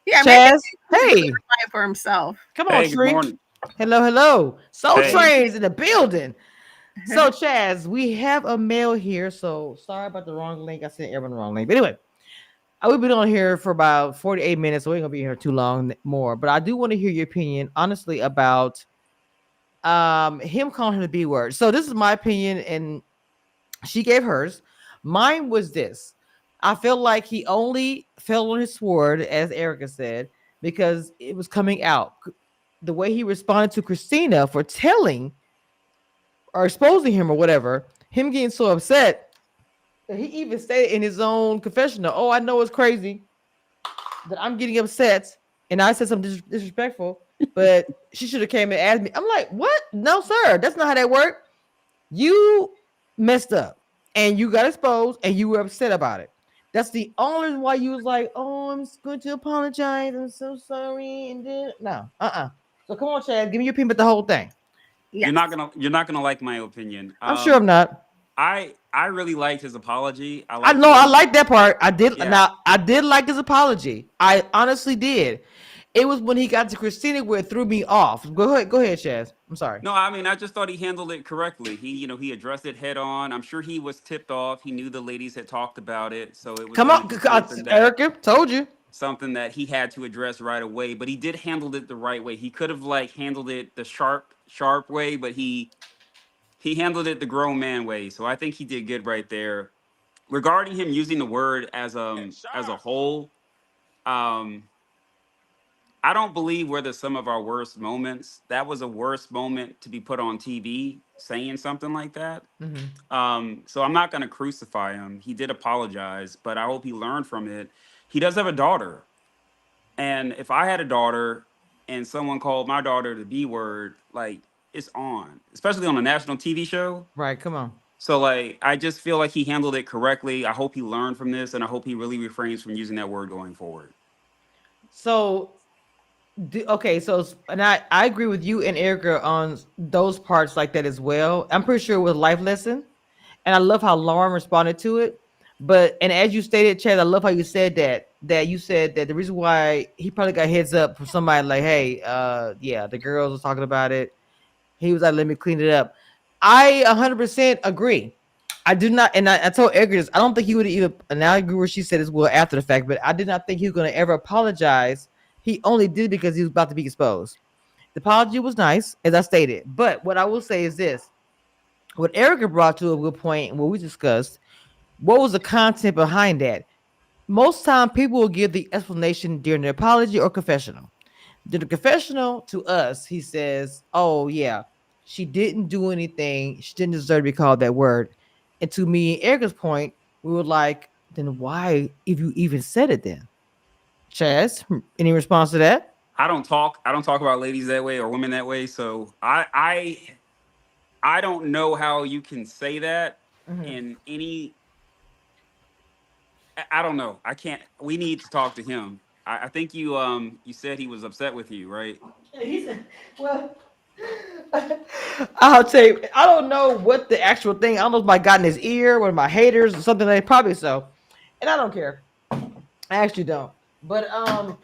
Yeah, Chaz, hey, for himself. Come on, Tree. Hello. Soul Train's in the building. So, Chaz, we have a mail here. So, sorry about the wrong link. I sent everyone the wrong link. But anyway, we've been on here for about 48 minutes. So, we ain't going to be here too long more. But I do want to hear your opinion, honestly, about him calling her the B word. So, this is my opinion, and she gave hers. Mine was this. I feel like he only fell on his sword, as Erica said, because it was coming out. The way he responded to Christina for telling or exposing him or whatever, him getting so upset that he even stated in his own confessional, oh, I know it's crazy that I'm getting upset and I said something disrespectful, but she should have came and asked me. I'm like, what? No, sir. That's not how that worked. You messed up and you got exposed and you were upset about it. That's the only reason why you was like, oh, I'm going to apologize. I'm so sorry. And then no, So come on, Chad, give me your opinion about the whole thing. Yes. You're not gonna like my opinion. I'm sure I'm not. I really liked his apology. I like that part. I did. Yeah. Now I did like his apology. I honestly did. It was when he got to Christina where it threw me off. Go ahead, Chaz. I'm sorry. No, I mean I just thought he handled it correctly. He addressed it head on. I'm sure he was tipped off. He knew the ladies had talked about it, so it was come on, Erica. Told you something that he had to address right away. But he did handle it the right way. He could have handled it the sharp way, but he handled it the grown man way. So I think he did good right there. Regarding him using the word as a whole, Um, I don't believe we're the sum of our worst moments. That was a worst moment to be put on TV saying something like that. So I'm not going to crucify him. He did apologize, but I hope he learned from it. He does have a daughter. And if I had a daughter and someone called my daughter the B word, like it's on, especially on a national TV show. Right, come on. So like, I just feel like he handled it correctly. I hope he learned from this, and I hope he really refrains from using that word going forward. So, okay, so and I agree with you and Erica on those parts like that as well. I'm pretty sure it was a life lesson, and I love how Lauren responded to it. But and as you stated, Chad, I love how you said that you said that the reason why he probably got heads up from somebody like, hey, yeah, the girls was talking about it. He was like, let me clean it up. I 100% agree. I do not, and I told Edgar this. I don't think he would even. And I agree where she said as well after the fact, but I did not think he was going to ever apologize. He only did because he was about to be exposed. The apology was nice, as I stated. But what I will say is this: what Erica brought to a good point, and what we discussed, what was the content behind that? Most time, people will give the explanation during the apology or confessional. During the confessional to us, he says, "Oh yeah, she didn't do anything. She didn't deserve to be called that word." And to me, Erica's point, we were like, "Then why, if you even said it, then?" Chaz, any response to that? I don't talk about ladies that way or women that way. So I don't know how you can say that in any. I don't know. I can't. We need to talk to him. I think you said he was upset with you, right? He said, "Well, I'll tell you. I don't know what the actual thing. I don't know if I got in his ear, one of my haters, or something like probably so. And I don't care. I actually don't. But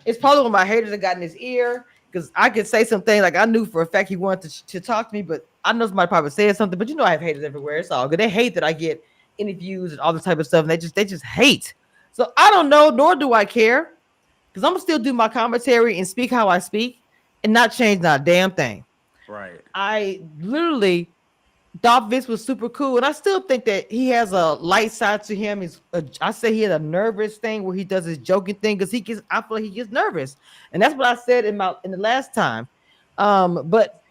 it's probably one of my haters that got in his ear because I could say something like I knew for a fact he wanted to talk to me, but I know somebody probably said something. But you know, I have haters everywhere. It's all good. They hate that I get interviews and all this type of stuff, and they just hate. So I don't know, nor do I care, because I'm gonna still do my commentary and speak how I speak and not change not a damn thing. Right. I literally thought Vince was super cool, and I still think that he has a light side to him. I say he had a nervous thing where he does his joking thing because I feel like he gets nervous, and that's what I said in the last time. But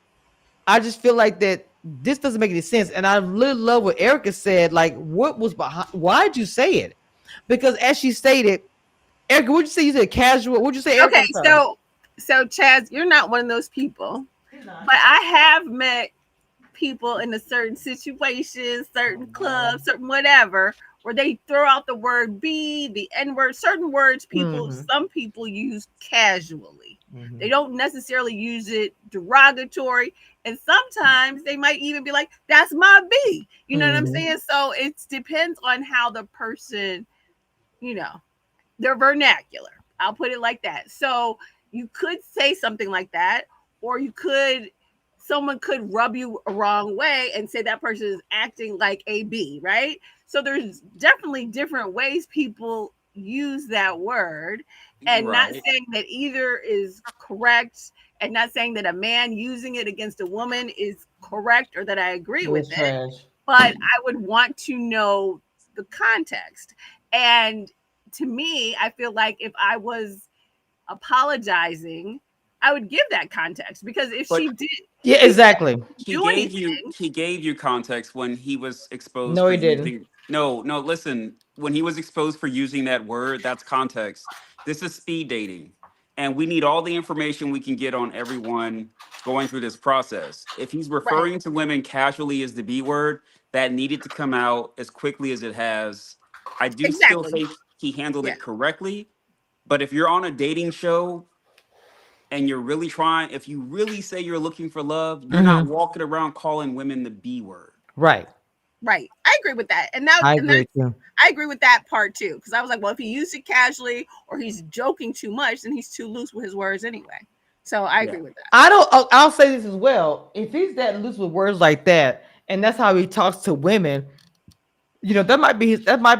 I just feel like that this doesn't make any sense, and I really love what Erica said. Like, what was behind? Why'd you say it? Because as she stated, Erica, what'd you say? You said casual. What'd you say, Erica? Okay, so Chaz, you're not one of those people, but I have met people in a certain situation, certain club, certain whatever, where they throw out the word "b," the N-word, certain words some people use casually. They don't necessarily use it derogatory, and sometimes they might even be like, "That's my B." You know what I'm saying? So it depends on how the person, their vernacular. I'll put it like that. So you could say something like that, or someone could rub you a wrong way and say that person is acting like a B, right? So there's definitely different ways people use that word, and not saying that either is correct, and not saying that a man using it against a woman is correct or that I agree with it. But I would want to know the context. And to me, I feel like if I was apologizing, I would give that context, because if she did, yeah, exactly. He gave you context when he was exposed. No, for he didn't. Using, no. Listen, when he was exposed for using that word, that's context. This is speed dating, and we need all the information we can get on everyone going through this process. If he's referring to women casually as the B word, that needed to come out as quickly as it has. I do still think he handled it correctly, but if you're on a dating show and you're really trying, if you really say you're looking for love, you're not walking around calling women the B word. Right. Right. I agree with that. I agree too. I agree with that part too. Because I was like, well, if he used it casually or he's joking too much, then he's too loose with his words anyway. So I agree with that. I'll say this as well. If he's that loose with words like that, and that's how he talks to women, that might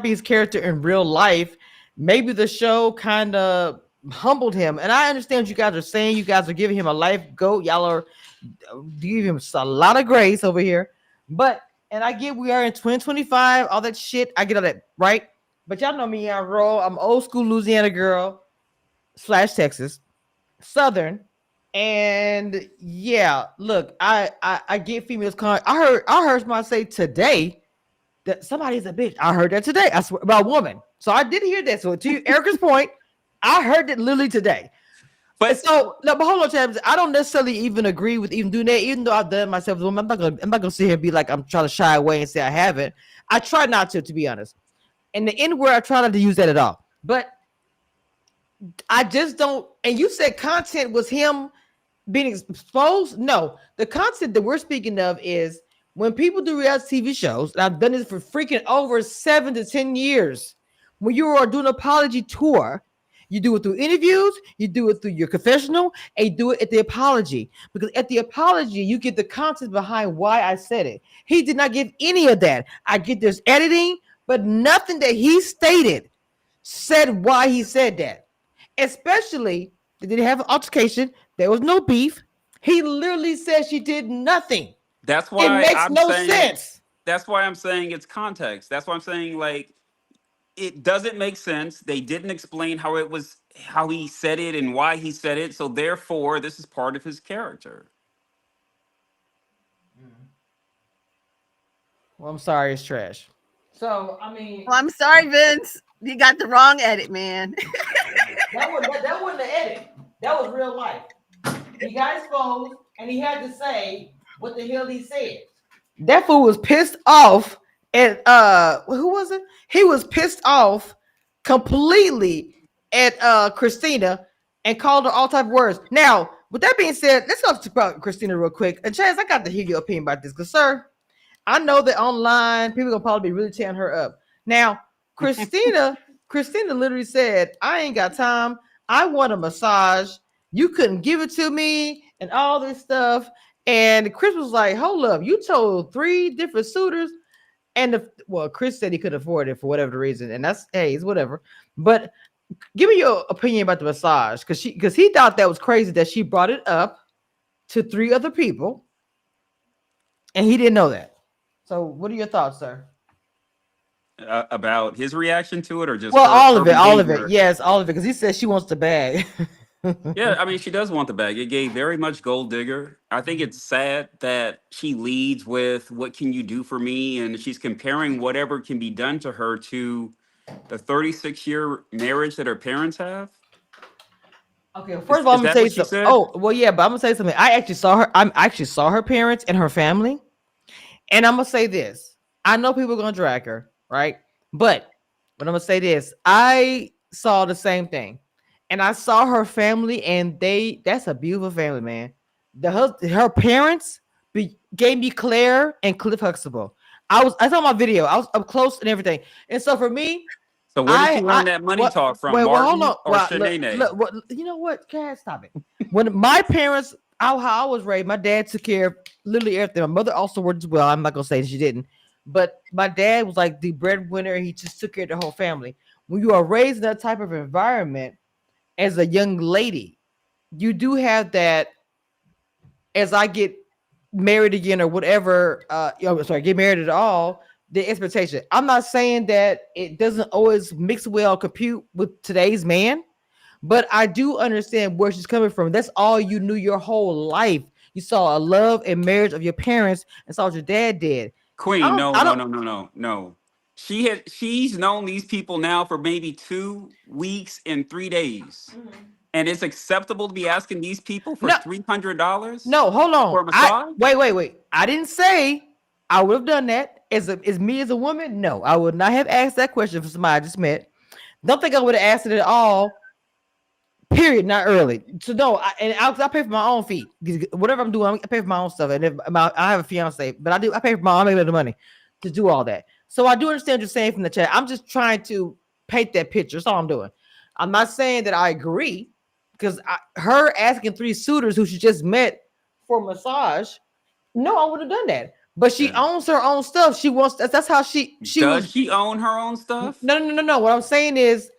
be his character in real life. Maybe the show kind of humbled him, and I understand what you guys are saying. You guys are giving him a life goat. Y'all are giving him a lot of grace over here, and I get we are in 2025, all that shit. I get all that, right? But y'all know me, I'm old school Louisiana girl. slash Texas, Southern, and yeah, look, I get females calling. I heard somebody say today that somebody's a bitch. I heard that today. I swear about a woman. So I did hear that. So to Erica's point, I heard it literally today. But so no, but hold on, Travis. I don't necessarily even agree with even doing that, even though I've done it myself as a woman. I'm not gonna sit here and be like I'm trying to shy away and say I haven't. I try not to be honest. And the N word, I try not to use that at all. But I just don't. And you said content was him being exposed. No, the content that we're speaking of is when people do reality TV shows, and I've done this for freaking over 7 to 10 years. When you are doing an apology tour, you do it through interviews, you do it through your confessional, and you do it at the apology. Because at the apology, you get the content behind why I said it. He did not give any of that. I get this editing, but nothing that he stated said why he said that. Especially, they didn't have an altercation. There was no beef. He literally said she did nothing. that's It why makes I'm no saying. sense. That's why I'm saying it's context. That's why I'm saying like it doesn't make sense. They didn't explain how he said it and why he said it. So therefore, this is part of his character. Well, I'm sorry, it's trash. So I mean, Well, I'm sorry, Vince. You got the wrong edit, man. that wasn't the edit. That was real life. He got exposed, and he had to say what the hell he said. That fool was pissed off at who was it? He was pissed off completely at Christina and called her all type of words. Now, with that being said, let's talk about Christina real quick. And Chaz, I got to hear your opinion about this, because sir, I know that online people gonna probably be really tearing her up. Now, Christina literally said, I ain't got time. I want a massage. You couldn't give it to me and all this stuff. And Chris was like, hold up, you told 3 different suitors. And Chris said he couldn't afford it for whatever reason. And that's, hey, it's whatever. But give me your opinion about the massage. Because he thought that was crazy that she brought it up to 3 other people. And he didn't know that. So what are your thoughts, sir? About his reaction to it, or just all her of it, all of it. behavior? Yes, all of it, because he says she wants the bag. Yeah, I mean, she does want the bag. It gave very much gold digger. I think it's sad that she leads with "What can you do for me?" and she's comparing whatever can be done to her to the 36-year marriage that her parents have. Okay, well, first of all, I'm gonna tell you something. Oh, well, yeah, but I'm gonna say something. I actually saw her parents and her family, and I'm gonna say this. I know people are gonna drag her, right? But I'm gonna say this. I saw the same thing. And I saw her family, and that's a beautiful family, man. Her parents gave me Claire and Cliff Huxtable. I saw my video. I was up close and everything. And so for me, So where did she learn that money talk from, Martin or Shanae? Look, you know what? Can't stop it. When my parents, how I was raised, my dad took care of literally everything. My mother also worked as well. I'm not gonna say she didn't, but my dad was like the breadwinner. He just took care of the whole family. When you are raised in that type of environment, as a young lady, you do have that. As I get married again or whatever, get married at all, the expectation. I'm not saying that it doesn't always mix well, compute with today's man, but I do understand where she's coming from. That's all you knew your whole life. You saw a love and marriage of your parents and saw what your dad did. Queen, no. She's known these people now for maybe 2 weeks and 3 days. Mm-hmm. And it's acceptable to be asking these people for $300? No, hold on. For a massage? Wait. I didn't say I would have done that. As me as a woman, no, I would not have asked that question for somebody I just met. Don't think I would have asked it at all. Period. Not early. So no, I pay for my own feet. Whatever I'm doing, I pay for my own stuff. And if I have a fiance, but I pay for I make the money to do all that. So I do understand what you're saying from the chat. I'm just trying to paint that picture. That's all I'm doing. I'm not saying that I agree, because her asking 3 suitors who she just met for a massage, no, I would have done that. But she owns her own stuff. She wants that's how she does. She own her own stuff? No. What I'm saying is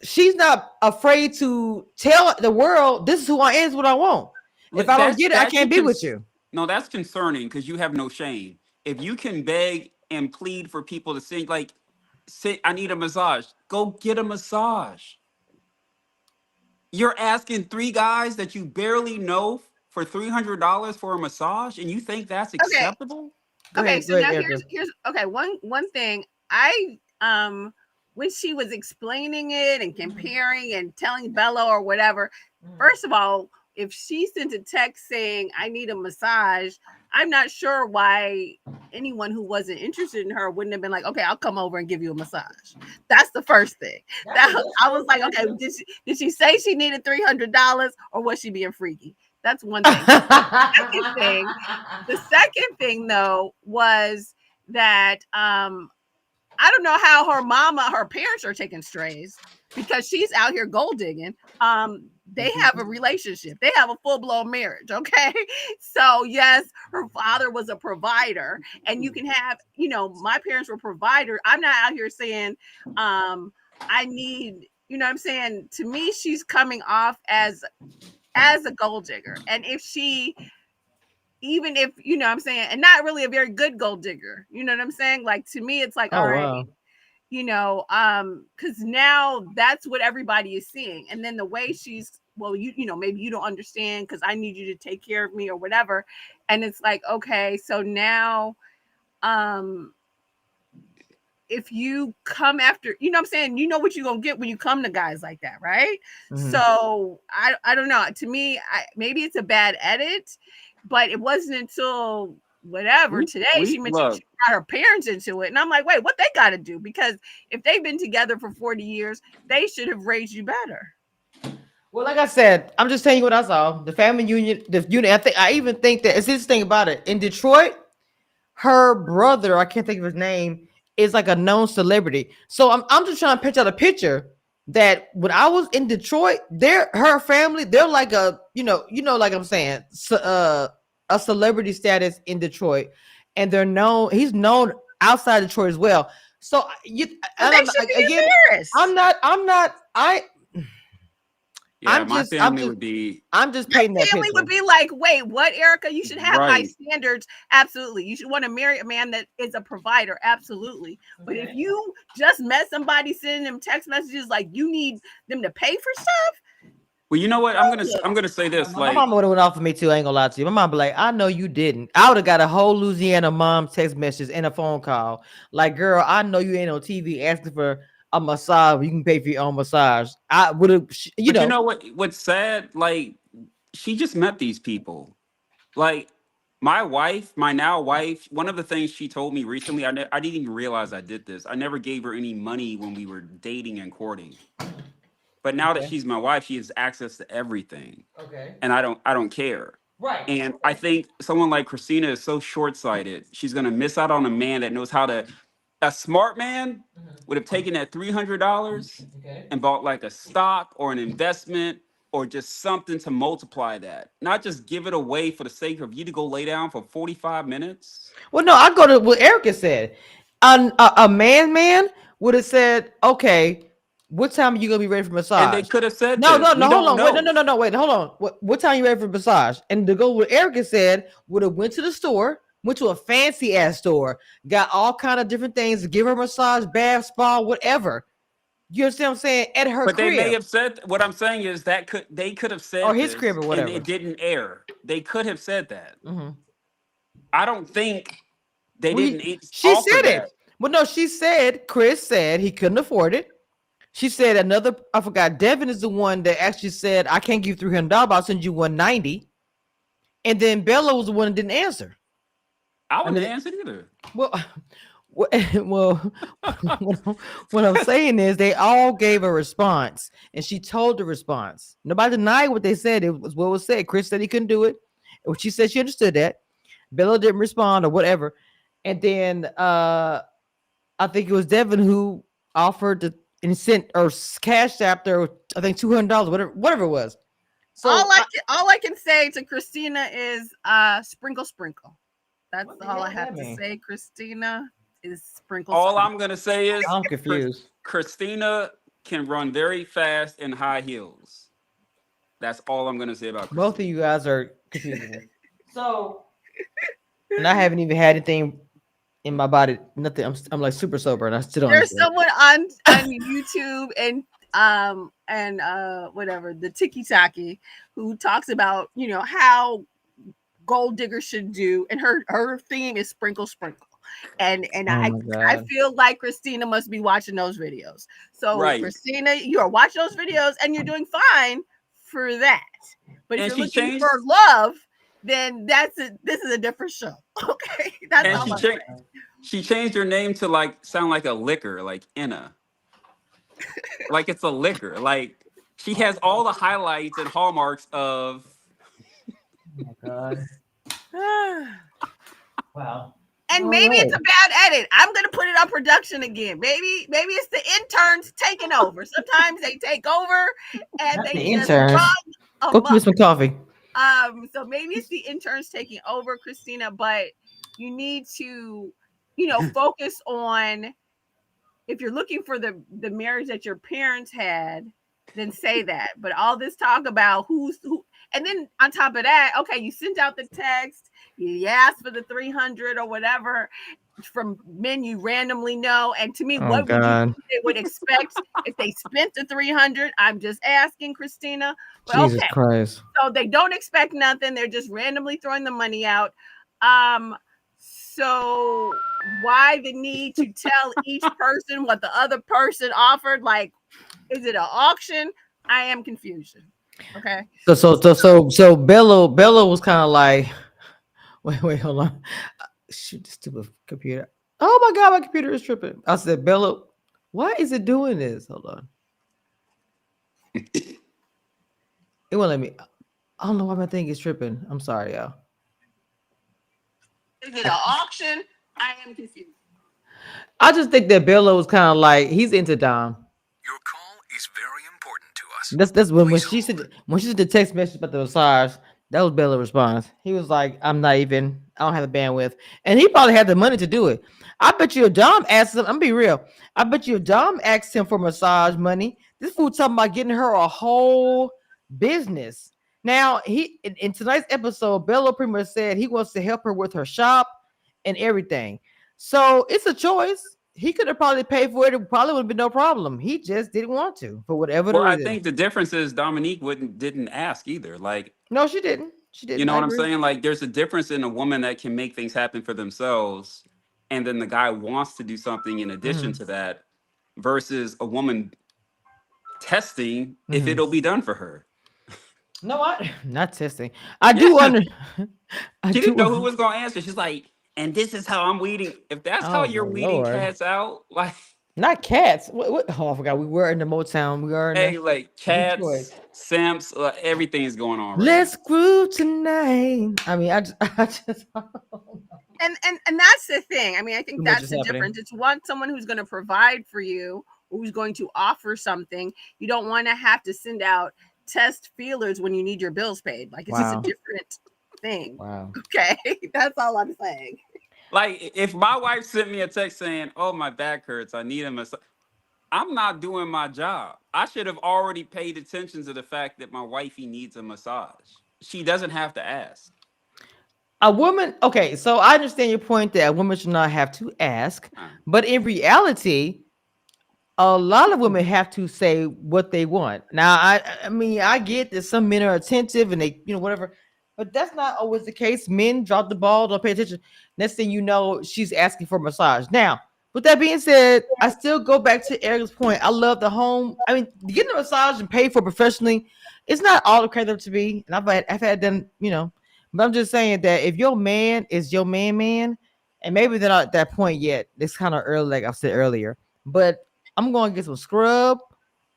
she's not afraid to tell the world, this is who I am, this is what I want. If I don't get it, I can't be with you. No, that's concerning, because you have no shame. If you can beg and plead for people to say, I need a massage, go get a massage. You're asking three guys that you barely know for $300 for a massage, and you think that's Okay. acceptable? Okay, so go ahead, now Erica. here's okay. One thing I when she was explaining it and comparing and telling Bello or whatever, first of all, if she sent a text saying I need a massage, I'm not sure why anyone who wasn't interested in her wouldn't have been like, okay, I'll come over and give you a massage. That's the first thing. I was like, okay, did she say she needed $300 or was she being freaky? That's one thing. The second thing though was that I don't know how her parents are taking strays because she's out here gold digging. They have a relationship. They have a full-blown marriage, okay? So yes, her father was a provider, and you can have, my parents were providers. I'm not out here saying I need, you know what I'm saying? To me, she's coming off as a gold digger. And if she even if you know what I'm saying, and not really a very good gold digger, you know what I'm saying? Like to me, it's like, all right, Wow. Because now that's what everybody is seeing. And then the way she's, well, maybe you don't understand because I need you to take care of me or whatever. And it's like, okay, so now if you come after, you know what I'm saying, you know what you're gonna get when you come to guys like that, right? Mhm. So I don't know. To me, maybe it's a bad edit, but it wasn't until whatever today she mentioned she brought her parents into it, and I'm like, wait, what they got to do? Because if they've been together for 40 years, they should have raised you better. Well, like I said, I'm just telling you what I saw. The family union, the unit. I even think that it's this thing about it in Detroit. Her brother, I can't think of his name, is like a known celebrity. So I'm just trying to pitch out a picture that when I was in Detroit, her family, they're like a like I'm saying, a celebrity status in Detroit, and they're known. He's known outside Detroit as well. So they should be embarrassed. Yeah, my family would be. I'm just painting that family picture. would be like, wait, what, Erica? You should have high Right. standards. Absolutely. You should want to marry a man that is a provider. Absolutely. But if you just met somebody sending them text messages like you need them to pay for stuff. Well, you know what? I'm gonna say this. My Like, mama would have went off for me too. I ain't gonna lie to you. My mom be like, I know you didn't. I would have got a whole Louisiana mom text message and a phone call. Like, girl, I know you ain't on TV asking for a massage. You can pay for your own massage. I would have, you know what? What's sad? Like, she just met these people. Like, my wife, my now wife. One of the things she told me recently, I didn't even realize I did this. I never gave her any money when we were dating and courting. But now that she's my wife, she has access to everything. Okay. And I don't care. Right. And I think someone like Christina is so short-sighted. She's gonna miss out on a man that knows how to. A smart man would have taken that $300 and bought like a stock or an investment or just something to multiply that. Not just give it away for the sake of you to go lay down for 45 minutes. Well, no, I go to what Erica said. A man would have said, okay, what time are you gonna be ready for massage? And they could have said no, this. hold on, Know. wait, hold on. What time you ready for massage? And to go what Erica said, would have went to the store, went to a fancy ass store, got all kind of different things to give her massage, bath, spa, whatever. You understand what I'm saying? At her But crib. they may have said, what I'm saying is that they could have said or his this, crib or whatever, and it didn't air. They could have said that. Mm-hmm. I don't think they didn't. She said it. Well, no, she said Chris said he couldn't afford it. She said I forgot. Devin is the one that actually said I can't give you $300, but I'll send you $190. And then Bella was the one that didn't answer. I wouldn't answer either. Well, what I'm saying is they all gave a response, and she told the response. Nobody denied what they said. It was what was said. Chris said he couldn't do it. She said she understood that. Bella didn't respond or whatever. And then I think it was Devin who offered to and sent or cashed after I think $200, whatever it was. So all I can say to Christina is sprinkle. That's all I have to say. Christina is sprinkle. All I'm gonna say is I'm confused. Christina can run very fast in high heels. That's all I'm gonna say about Christina. Both of you guys are confusing. So, and I haven't even had anything in my body. Nothing. I'm like super sober, and I still don't. There's someone on YouTube, and and whatever, the Tiki Taki, who talks about, you know, how gold diggers should do, and her theme is sprinkle sprinkle. And I feel like Christina must be watching those videos. So Right. Christina, you are watching those videos and you're doing fine for that. But if And you're she looking changed- for love, then this is a different show. Okay. That's And all I'm saying. she changed her name to like sound like a liquor, like Inna. Like it's a liquor. Like she has all the highlights and hallmarks of. Oh my God. Wow. And All maybe it's a right. bad edit. I'm gonna put it on production again. Maybe it's the interns taking over. Sometimes they take over and Not they the just interns. run Go give me amok. some coffee. So maybe it's the interns taking over, Christina, but you need to, you know, focus on, if you're looking for the marriage that your parents had, then say that. But all this talk about who's who, and then on top of that, okay, you sent out the text, you asked for the 300 or whatever from men you randomly know. And to me, Oh what would you God. think they would expect if they spent the 300? I'm just asking, Christina. But Jesus okay, Christ. so they don't expect nothing. They're just randomly throwing the money out. So why the need to tell each person what the other person offered? Like, is it an auction? I am confused. Okay. So Bello was kind of like, wait, hold on. Shoot, this stupid computer. Oh my God, my computer is tripping. I said, Bello, why is it doing this? Hold on. It won't let me. I don't know why my thing is tripping. I'm sorry, y'all. Is it an auction? I am confused. I just think that Bello was kind of like, he's into Dom. Your call is very important to us. That's when she said the text message about the massage. That was Bella's response. He was like, I don't have the bandwidth. And he probably had the money to do it. I bet you if Dom asked him, I'm gonna be real. I bet you if Dom asked him for massage money, this fool talking about getting her a whole business. Now, in tonight's episode, Bella pretty much said he wants to help her with her shop and everything. So it's a choice. He could have probably paid for it. It probably would have been no problem. He just didn't want to for whatever Well, the I reason. think the difference is Dominique didn't ask either. Like, No, she didn't. She didn't. you know I what I'm agree. saying? Like, there's a difference in a woman that can make things happen for themselves, and then the guy wants to do something in addition to that, versus a woman testing if it'll be done for her. No, not testing. I do under. She didn't know who was going to answer. She's like, and this is how I'm weeding. If that's how Oh, you're my weeding Lord. cats out, like, Not cats. What? Oh, I forgot. We were in the Motown. We are in hey, like Detroit. cats, simps, everything's going on right Let's groove tonight. I mean, I just. And that's the thing. I mean, I think Too much that's is the happening. difference. It's someone who's going to provide for you, who's going to offer something. You don't want to have to send out test feelers when you need your bills paid. Like, it's just a Wow. different thing. Wow. Okay, that's all I'm saying. Like, if my wife sent me a text saying, "Oh, my back hurts, I need a massage," I'm not doing my job. I should have already paid attention to the fact that my wifey needs a massage. She doesn't have to ask. A woman, okay, so I understand your point that a woman should not have to ask, but in reality, a lot of women have to say what they want. Now, I mean, I get that some men are attentive and they, whatever, but that's not always the case. Men drop the ball, don't pay attention. Next thing you know, she's asking for a massage. Now, with that being said, I still go back to Eric's point. I love the home. I mean, getting a massage and paid for professionally, it's not all the credit to be. And I've had them, but I'm just saying that if your man is your man, and maybe they're not at that point yet, it's kind of early, like I said earlier. But I'm going to get some scrub.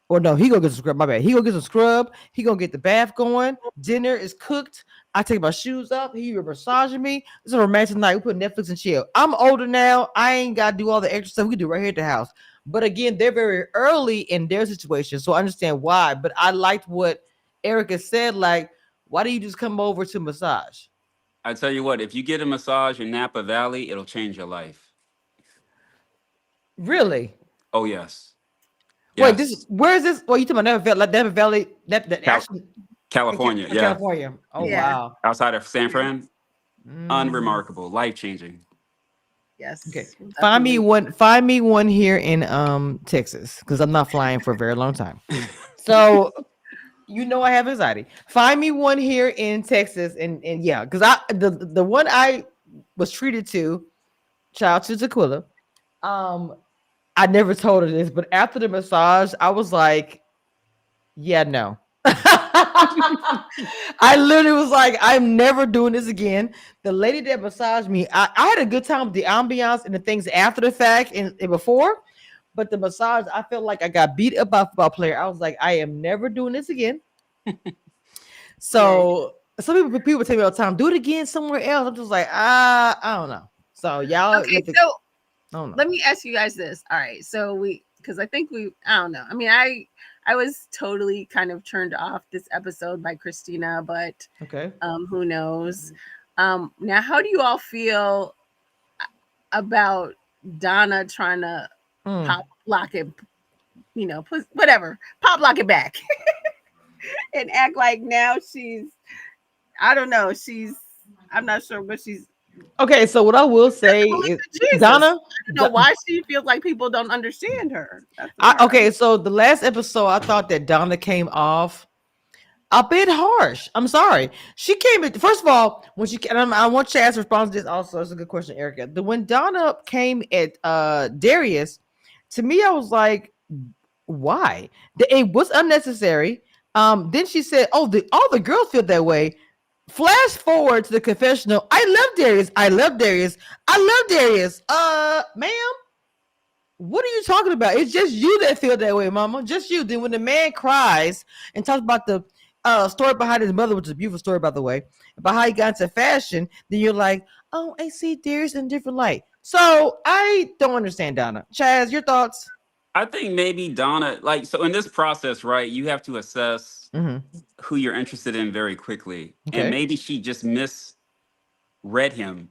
Or no, he gonna get some scrub. My bad. He gonna get some scrub. He gonna get the bath going. Dinner is cooked. I take my shoes off. He massaging me. It's a romantic night. We put Netflix and chill. I'm older now. I ain't gotta do all the extra stuff we can do right here at the house. But again, they're very early in their situation, so I understand why. But I liked what Erica said. Like, why do you just come over to massage? I tell you what, if you get a massage in Napa Valley, it'll change your life. Really? Oh yes. Wait, where is this? Well, you talking about Napa Valley? California, yeah. California. Oh, Yeah. wow. Outside of San Fran, unremarkable, life changing. Yes. Okay. We'll Find me definitely- one. Find me one here in Texas because I'm not flying for a very long time. So you know I have anxiety. Find me one here in Texas, and yeah, because the one I was treated to, child to Tequila. I never told her this, but after the massage, I was like, yeah, no. I literally was like, I'm never doing this again. The lady that massaged me, I had a good time with the ambiance and the things after the fact and before, but the massage, I felt like I got beat up by a football player. I was like, I am never doing this again. So some people tell me all the time, do it again somewhere else. I'm just like, I don't know. So y'all, Okay, so so I don't know. let me ask you guys this. All right, so because I think I don't know. I mean, I was totally kind of turned off this episode by Christina, but Okay. who knows? Now, how do you all feel about Donna trying to pop lock it? You know, put whatever, pop lock it back, and act like now she's. I don't know. I'm not sure what she's. Okay, so what I will say is, Donna, I don't know why she feels like people don't understand her. Okay, so the last episode, I thought that Donna came off a bit harsh. I'm sorry. She came in, first of all, when she, and I want Chaz to respond to this also. It's a good question, Erica. When Donna came at Darius, to me, I was like, why? It was unnecessary. Then she said, oh, all the girls feel that way. Flash forward to the confessional. I love Darius. I love Darius. I love Darius. Ma'am, what are you talking about? It's just you that feel that way, mama. Just you. Then when the man cries and talks about the story behind his mother, which is a beautiful story, by the way, about how he got into fashion, then you're like, oh, I see Darius in a different light. So I don't understand, Donna. Chaz, your thoughts? I think maybe Donna, like, so in this process, right, you have to assess who you're interested in very quickly. Okay. And maybe she just misread him.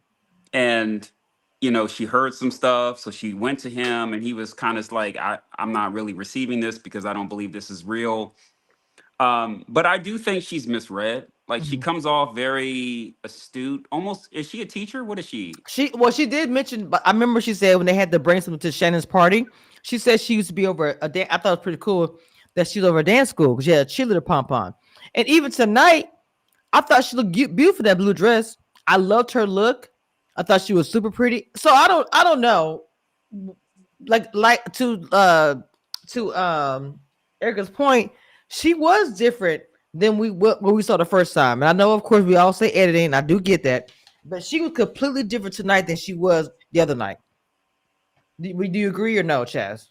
And, you know, she heard some stuff. So she went to him and he was kind of like, I'm not really receiving this because I don't believe this is real. But I do think she's misread. Like she comes off very astute. Almost, is she a teacher? What is she? She did mention, but I remember she said when they had to bring something to Shannon's party, she said she used to be over a dance. I thought it was pretty cool that she was over a dance school because she had a cheerleader pom-pom. And even tonight, I thought she looked beautiful, that blue dress. I loved her look. I thought she was super pretty. So I don't know. Like to Erica's point, she was different than what we saw the first time. And I know, of course, we all say editing. I do get that. But she was completely different tonight than she was the other night. Do you agree or no, Chaz?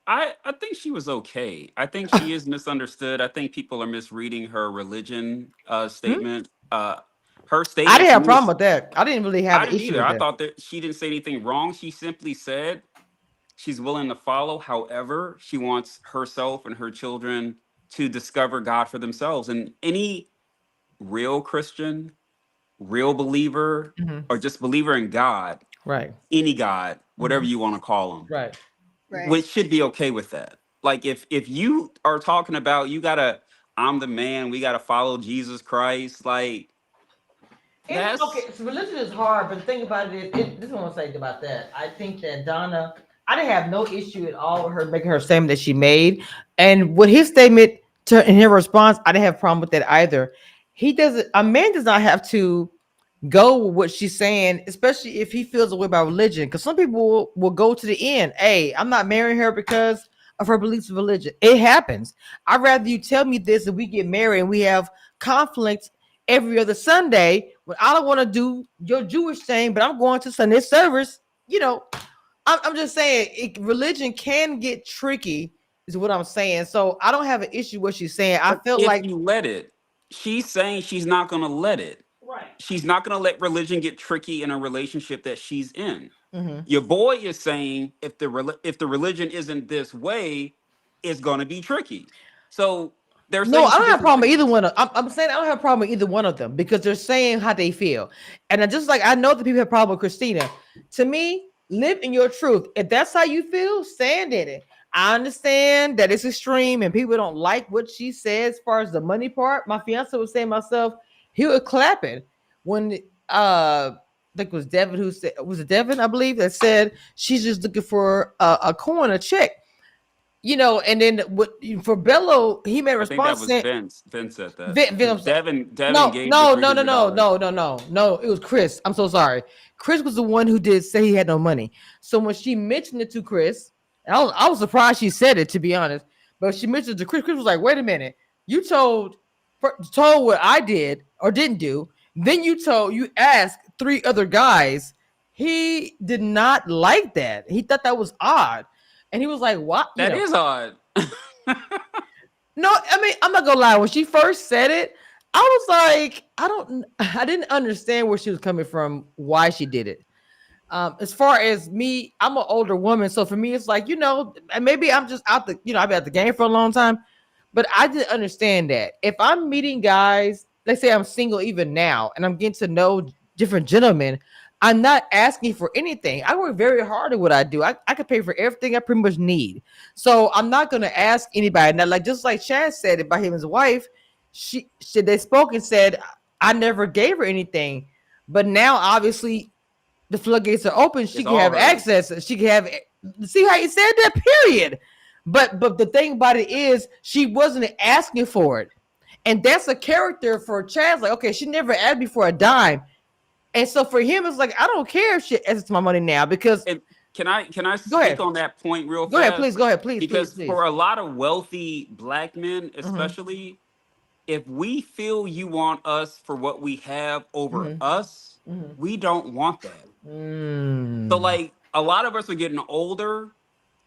I think she was okay. I think she is misunderstood. I think people are misreading her religion statement. Her statement. I didn't have a problem with that. I didn't really have I an didn't issue either. with I that. thought that she didn't say anything wrong. She simply said she's willing to follow. However, she wants herself and her children to discover God for themselves. And any real Christian, real believer, or just believer in God, right? Any God, whatever you want to call him, right? Which should be okay with that. Like if you are talking about I'm the man, we gotta follow Jesus Christ, like that's okay. So religion is hard, but the thing about it is, this is what I want to say about that. I think that Donna, I didn't have no issue at all with her making her statement that she made, and with his statement in her response, I didn't have a problem with that either. A man does not have to go with what she's saying, especially if he feels a way about religion. Because some people will go to the end. Hey, I'm not marrying her because of her beliefs of religion. It happens. I'd rather you tell me this and we get married and we have conflict every other Sunday when I don't want to do your Jewish thing, but I'm going to Sunday service. You know, I'm just saying religion can get tricky, is what I'm saying. So I don't have an issue with what she's saying. I feel if like you let it, she's saying she's not gonna let it. Right. She's not gonna let religion get tricky in a relationship that she's in. Mhm. Your boy is saying if the religion isn't this way, it's gonna be tricky. So they're No, saying I two don't have a different problem with things. either one. I'm saying I don't have a problem with either one of them because they're saying how they feel. And I just like I know that people have a problem with Christina. To me, live in your truth. If that's how you feel, stand in it. I understand that it's extreme and people don't like what she says as far as the money part. My fiance was saying myself, he was clapping when think it was Devin who said, was it Devin, I believe, that said she's just looking for a coin, a check. And then for Bello, he made a I think that response was saying, Vince. Vince said that. Vince, Devin no, gave the no, no, no, no, $300. no, no, no, no. It was Chris. I'm so sorry. Chris was the one who did say he had no money. So when she mentioned it to Chris, I was surprised she said it, to be honest. But she mentioned it to Chris. Chris was like, "Wait a minute, you told what I did or didn't do. Then you asked 3 other guys. He did not like that. He thought that was odd, and he was like, "What? That is odd." No, I mean, I'm not gonna lie. When she first said it, I was like, I didn't understand where she was coming from, why she did it. As far as me, I'm an older woman, so for me, it's like, and maybe I'm just out I've been at the game for a long time, but I didn't understand that. If I'm meeting guys, let's say I'm single even now, and I'm getting to know different gentlemen, I'm not asking for anything. I work very hard at what I do. I can pay for everything I pretty much need. So I'm not gonna ask anybody. Now, just like Chad said about him and his wife, they spoke and said, I never gave her anything. But now obviously the floodgates are open. She can have access. She can have, see how he said that, period. But the thing about it is she wasn't asking for it. And that's a character for Chad. Like, okay, she never asked me for a dime. And so for him, it's like, I don't care if she asks my money now, because can I speak on that point real fast? Go ahead, please. Go ahead, please. Because please. for a lot of wealthy black men, especially, if we feel you want us for what we have over us, we don't want that. So like a lot of us are getting older,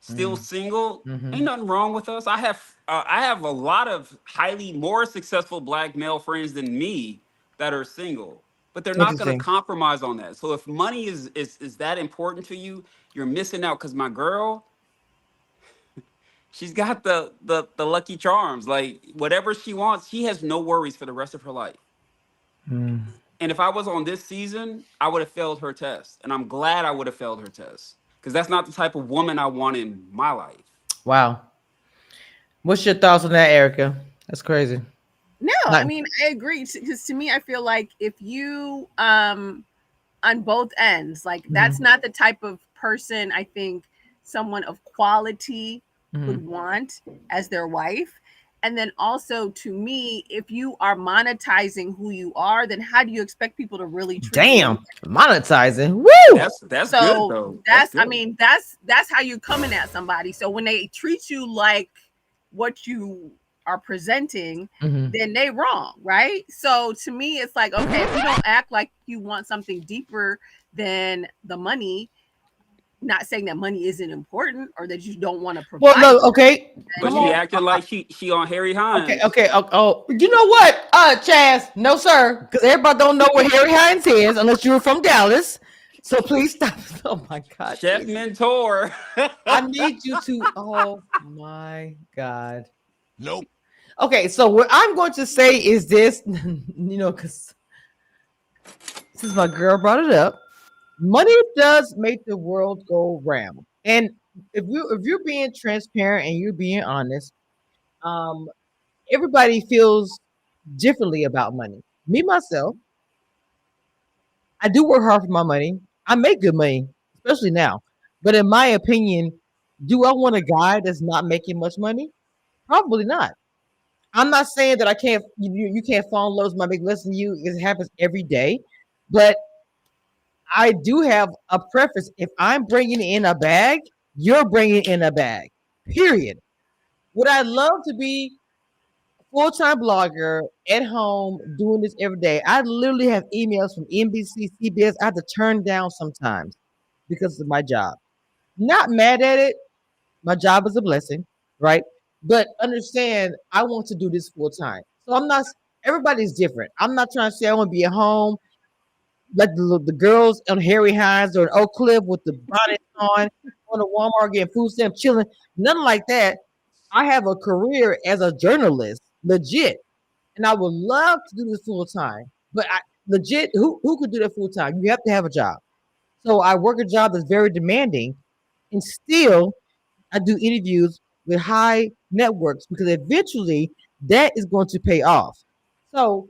still single. Ain't nothing wrong with us. I have a lot of highly more successful black male friends than me that are single, but they're not going to compromise on that. So if money is that important to you, you're missing out. Because my girl, she's got the lucky charms. Like whatever she wants, she has no worries for the rest of her life. And if I was on this season, I would have failed her test. And I'm glad I would have failed her test, because that's not the type of woman I want in my life. Wow. What's your thoughts on that, Erica? That's crazy. No, I mean, I agree. Because to me, I feel like if you, on both ends, like that's not the type of person I think someone of quality would want as their wife. And then also, to me, if you are monetizing who you are, then how do you expect people to really treat you? Monetizing. Woo! That's so good though. That's I mean, that's how you coming at somebody. So when they treat you like what you are presenting, then they wrong, right? So to me, it's like, okay, if you don't act like you want something deeper than the money, not saying that money isn't important or that you don't want to provide. Well, no, okay. But she acting like she on Harry Hines. Okay. Oh, you know what, Chaz? No, sir, because everybody don't know where Harry Hines is unless you're from Dallas. So please stop. Oh my God, Chef Mentor. I need you to. Oh my God. Nope. Okay, so what I'm going to say is this, because since my girl brought it up, money does make the world go round. And if you're being transparent and you're being honest, everybody feels differently about money. Me myself, I do work hard for my money. I make good money, especially now. But in my opinion, do I want a guy that's not making much money? Probably not. I'm not saying that I can't. You can't fall in love with my big less than you. It happens every day, but I do have a preference. If I'm bringing in a bag, you're bringing in a bag. Period. Would I love to be a full-time blogger at home doing this every day? I literally have emails from NBC, CBS. I have to turn down sometimes because of my job. Not mad at it. My job is a blessing, right? But understand, I want to do this full time. So I'm not. Everybody's different. I'm not trying to say I want to be at home like the girls on Harry Hines or in Oak Cliff with the bonnet on the Walmart getting food stamps, chilling. Nothing like that. I have a career as a journalist, legit, and I would love to do this full time. But legit, who could do that full time? You have to have a job. So I work a job that's very demanding, and still I do interviews with high networks because eventually that is going to pay off. So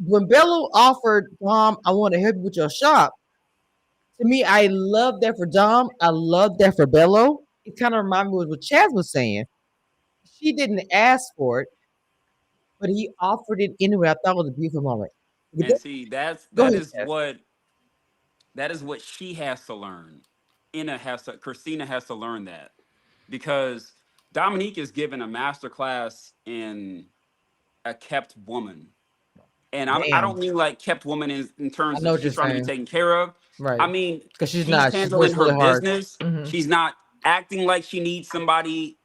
when Bello offered Dom, I want to help you with your shop. To me, I love that for Dom. I love that for Bello. It kind of reminded me of what Chaz was saying. She didn't ask for it, but he offered it anyway. I thought it was a beautiful moment. And see, that's Go that ahead, is Chaz. what she has to learn. Christina has to learn that because Dominique is given a master class in a kept woman. And I Damn. don't mean like kept woman in I terms know of what you're she's trying to be saying. taken care of. Right. I mean, Because she's she's not. She's handling works her really hard. business. Mm-hmm. She's not acting like she needs somebody,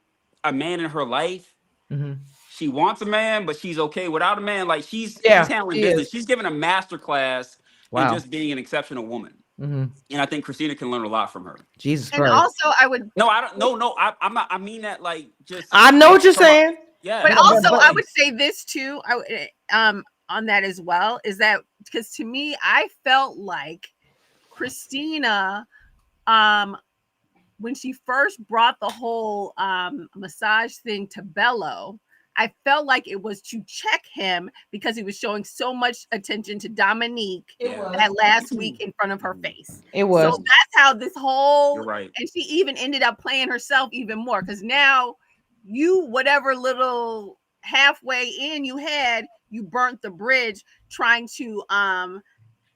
a man in her life. Mm-hmm. She wants a man, but she's okay without a man. Like she's Yeah, handling she business. is. She's given a master class in Wow. just being an exceptional woman. Mm-hmm. And I think Christina can learn a lot from her. Jesus And Christ. also, I would. No, I don't. No. I'm not. I mean that like just. I know what you're saying. Yeah. But But, also, but I would say this too. On that as well is that because to me, I felt like Christina, when she first brought the whole massage thing to Bello, I felt like it was to check him because he was showing so much attention to Dominique that last week in front of her face. It was. So that's how this whole. You're right. And she even ended up playing herself even more because now whatever little halfway in you had, you burnt the bridge trying to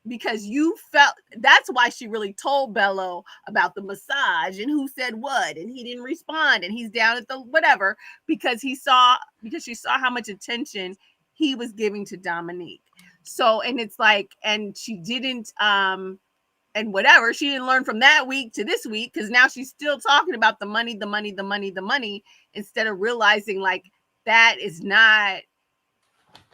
because you felt that's why she really told Bello about the massage and who said what and he didn't respond and he's down at the whatever because she saw how much attention he was giving to Dominique. So and it's like and she didn't and whatever she didn't learn from that week to this week because now she's still talking about the money instead of realizing like that is not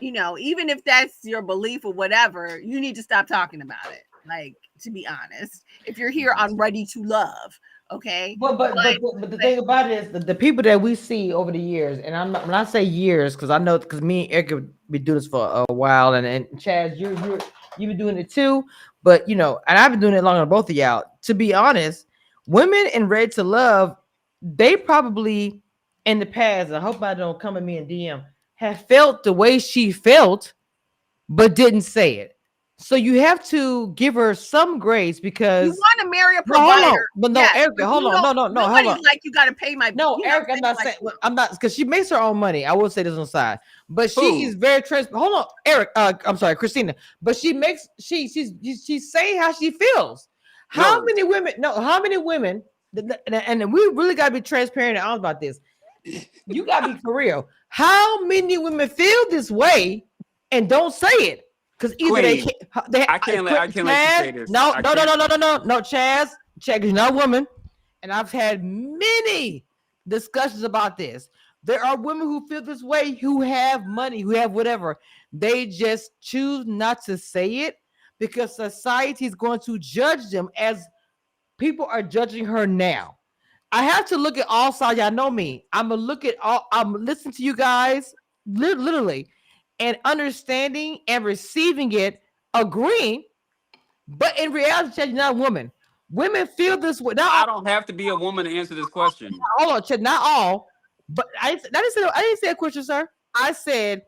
even if that's your belief or whatever, you need to stop talking about it. Like, to be honest, if you're here on Ready to Love, okay. But the thing about it is the people that we see over the years, and when I say years, because I know because me and Eric have been doing this for a while, and Chaz, you've been doing it too. But and I've been doing it longer than both of y'all. To be honest, women in Ready to Love, they probably in the past. I hope I don't come at me in DM. Have felt the way she felt, but didn't say it. So you have to give her some grace because you want to marry a provider. No, hold on. But no, yes, Erica, hold on. No, nobody's hold on. like you got to pay my. No, Erica, I'm not saying. I'm not because she makes her own money. I will say this on the side, but she is very transparent. Hold on, Eric. I'm sorry, Christina. But she's saying how she feels. How many women? No, how many women? And we really got to be transparent and honest about this. You got to be for real. How many women feel this way and don't say it? Because either Queen, I can't let you say this. No, Chaz, you're not a woman. And I've had many discussions about this. There are women who feel this way, who have money, who have whatever. They just choose not to say it because society is going to judge them as people are judging her now. I have to look at all sides. Y'all know me. I'm gonna look at all. I'm listening to you guys, literally, and understanding and receiving it, agreeing. But in reality, you're not a woman. Women feel this way. I don't have to be a woman to answer this question. Hold on, Chad, not all. But I didn't say a question, sir. I said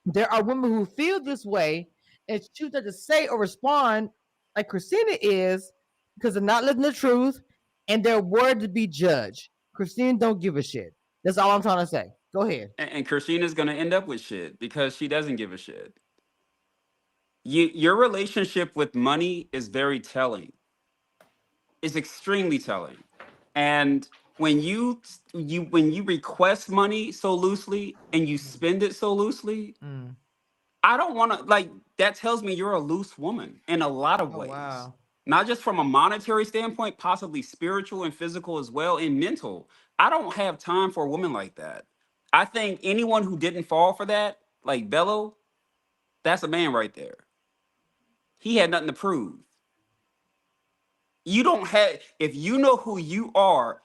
there are women who feel this way and choose not to say or respond like Christina is because they're not living the truth and they're worried to be judged. Christine don't give a shit. That's all I'm trying to say. Go ahead. And Christina's gonna end up with shit because she doesn't give a shit. Your relationship with money is very telling. It's extremely telling. And when you request money so loosely and you spend it so loosely, I don't want to like that tells me you're a loose woman in a lot of ways. Wow. Not just from a monetary standpoint, possibly spiritual and physical as well, and mental. I don't have time for a woman like that. I think anyone who didn't fall for that, like Bello, that's a man right there. He had nothing to prove. You don't have, if you know who you are,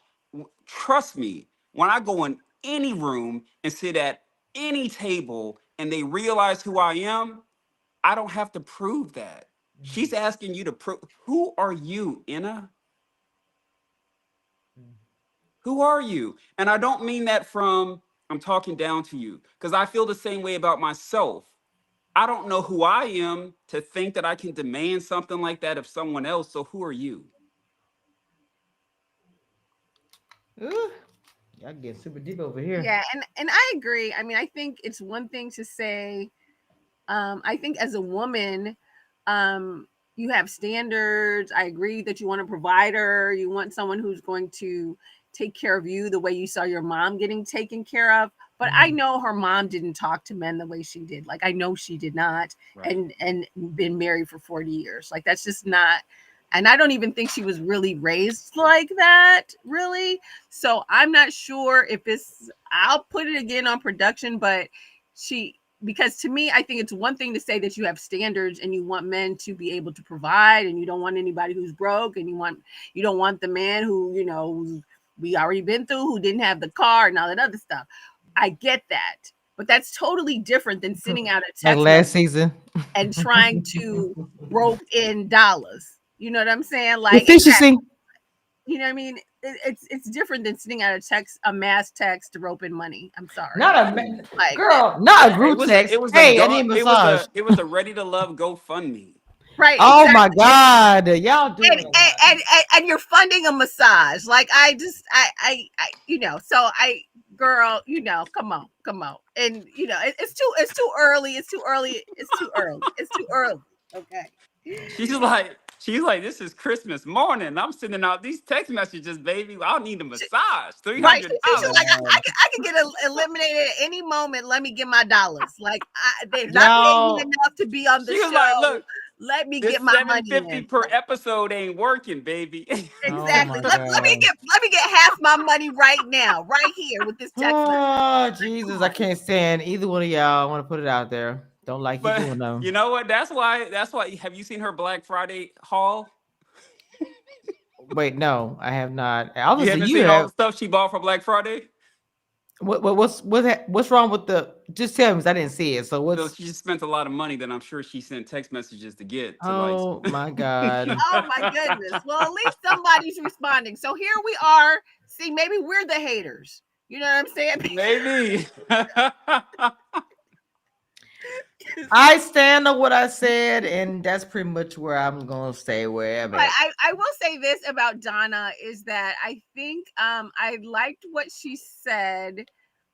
trust me, when I go in any room and sit at any table and they realize who I am, I don't have to prove that. She's asking you to prove, who are you, Inna? Who are you? And I don't mean that from, I'm talking down to you, because I feel the same way about myself. I don't know who I am to think that I can demand something like that of someone else. So who are you? Ooh, y'all get super deep over here. Yeah, and I agree. I mean, I think it's one thing to say, I think as a woman, you have standards. I agree that you want a provider, you want someone who's going to take care of you the way you saw your mom getting taken care of. But I know her mom didn't talk to men the way she did. Like I know she did not, Right. and been married for 40 years. Like that's just not. And I don't even think she was really raised like that, really. So I'm not sure if it's. I'll put it again on production, but she, because to me, I think it's one thing to say that you have standards and you want men to be able to provide, and you don't want anybody who's broke, and you don't want the man who, you know, we already been through, who didn't have the car and all that other stuff. I get that, but that's totally different than sending out a Like text last message season. and trying to rope in dollars. You know what I'm saying? Like Efficiency. you know what I mean? It's different than sending out a mass text to rope in money. I'm sorry. Not a like girl, not a Yeah, group text. it was a Hey, I need dog. a massage. It was a Ready to Love GoFundMe. right. Oh Exactly. my God, y'all doing And, a lot. and you're funding a massage. Like I you know, so girl, you know, come on. And you know, it's too early. It's too early. Okay. She's like, this is Christmas morning. I'm sending out these text messages, baby. I'll need a massage. Right. $300. She's like, I could get eliminated at any moment. Let me get my dollars. Like they're not paying me Y'all, enough to be on the She was show. like, look, Let me this get my money $750 in. per episode ain't working, baby. oh my Exactly. Let me God. get half my money right now, right here with this text message. Oh Jesus, I can't stand either one of y'all. I want to put it out there. Don't like But either one of you them. know what? That's why. Have you seen her Black Friday haul? Wait, no, I have not. You Obviously, haven't you seen all the have. stuff she bought for Black Friday? What's wrong with the? Just tell me, 'cause I didn't see it. So So what's? she spent a lot of money that I'm sure she sent text messages to get to like. Oh my God. Oh my goodness. Well, at least somebody's responding. So here we are. See, maybe we're the haters. You know what I'm saying? Maybe. I stand on what I said, and that's pretty much where I'm gonna stay where I'm But at. I will say this about Donna is that I think I liked what she said.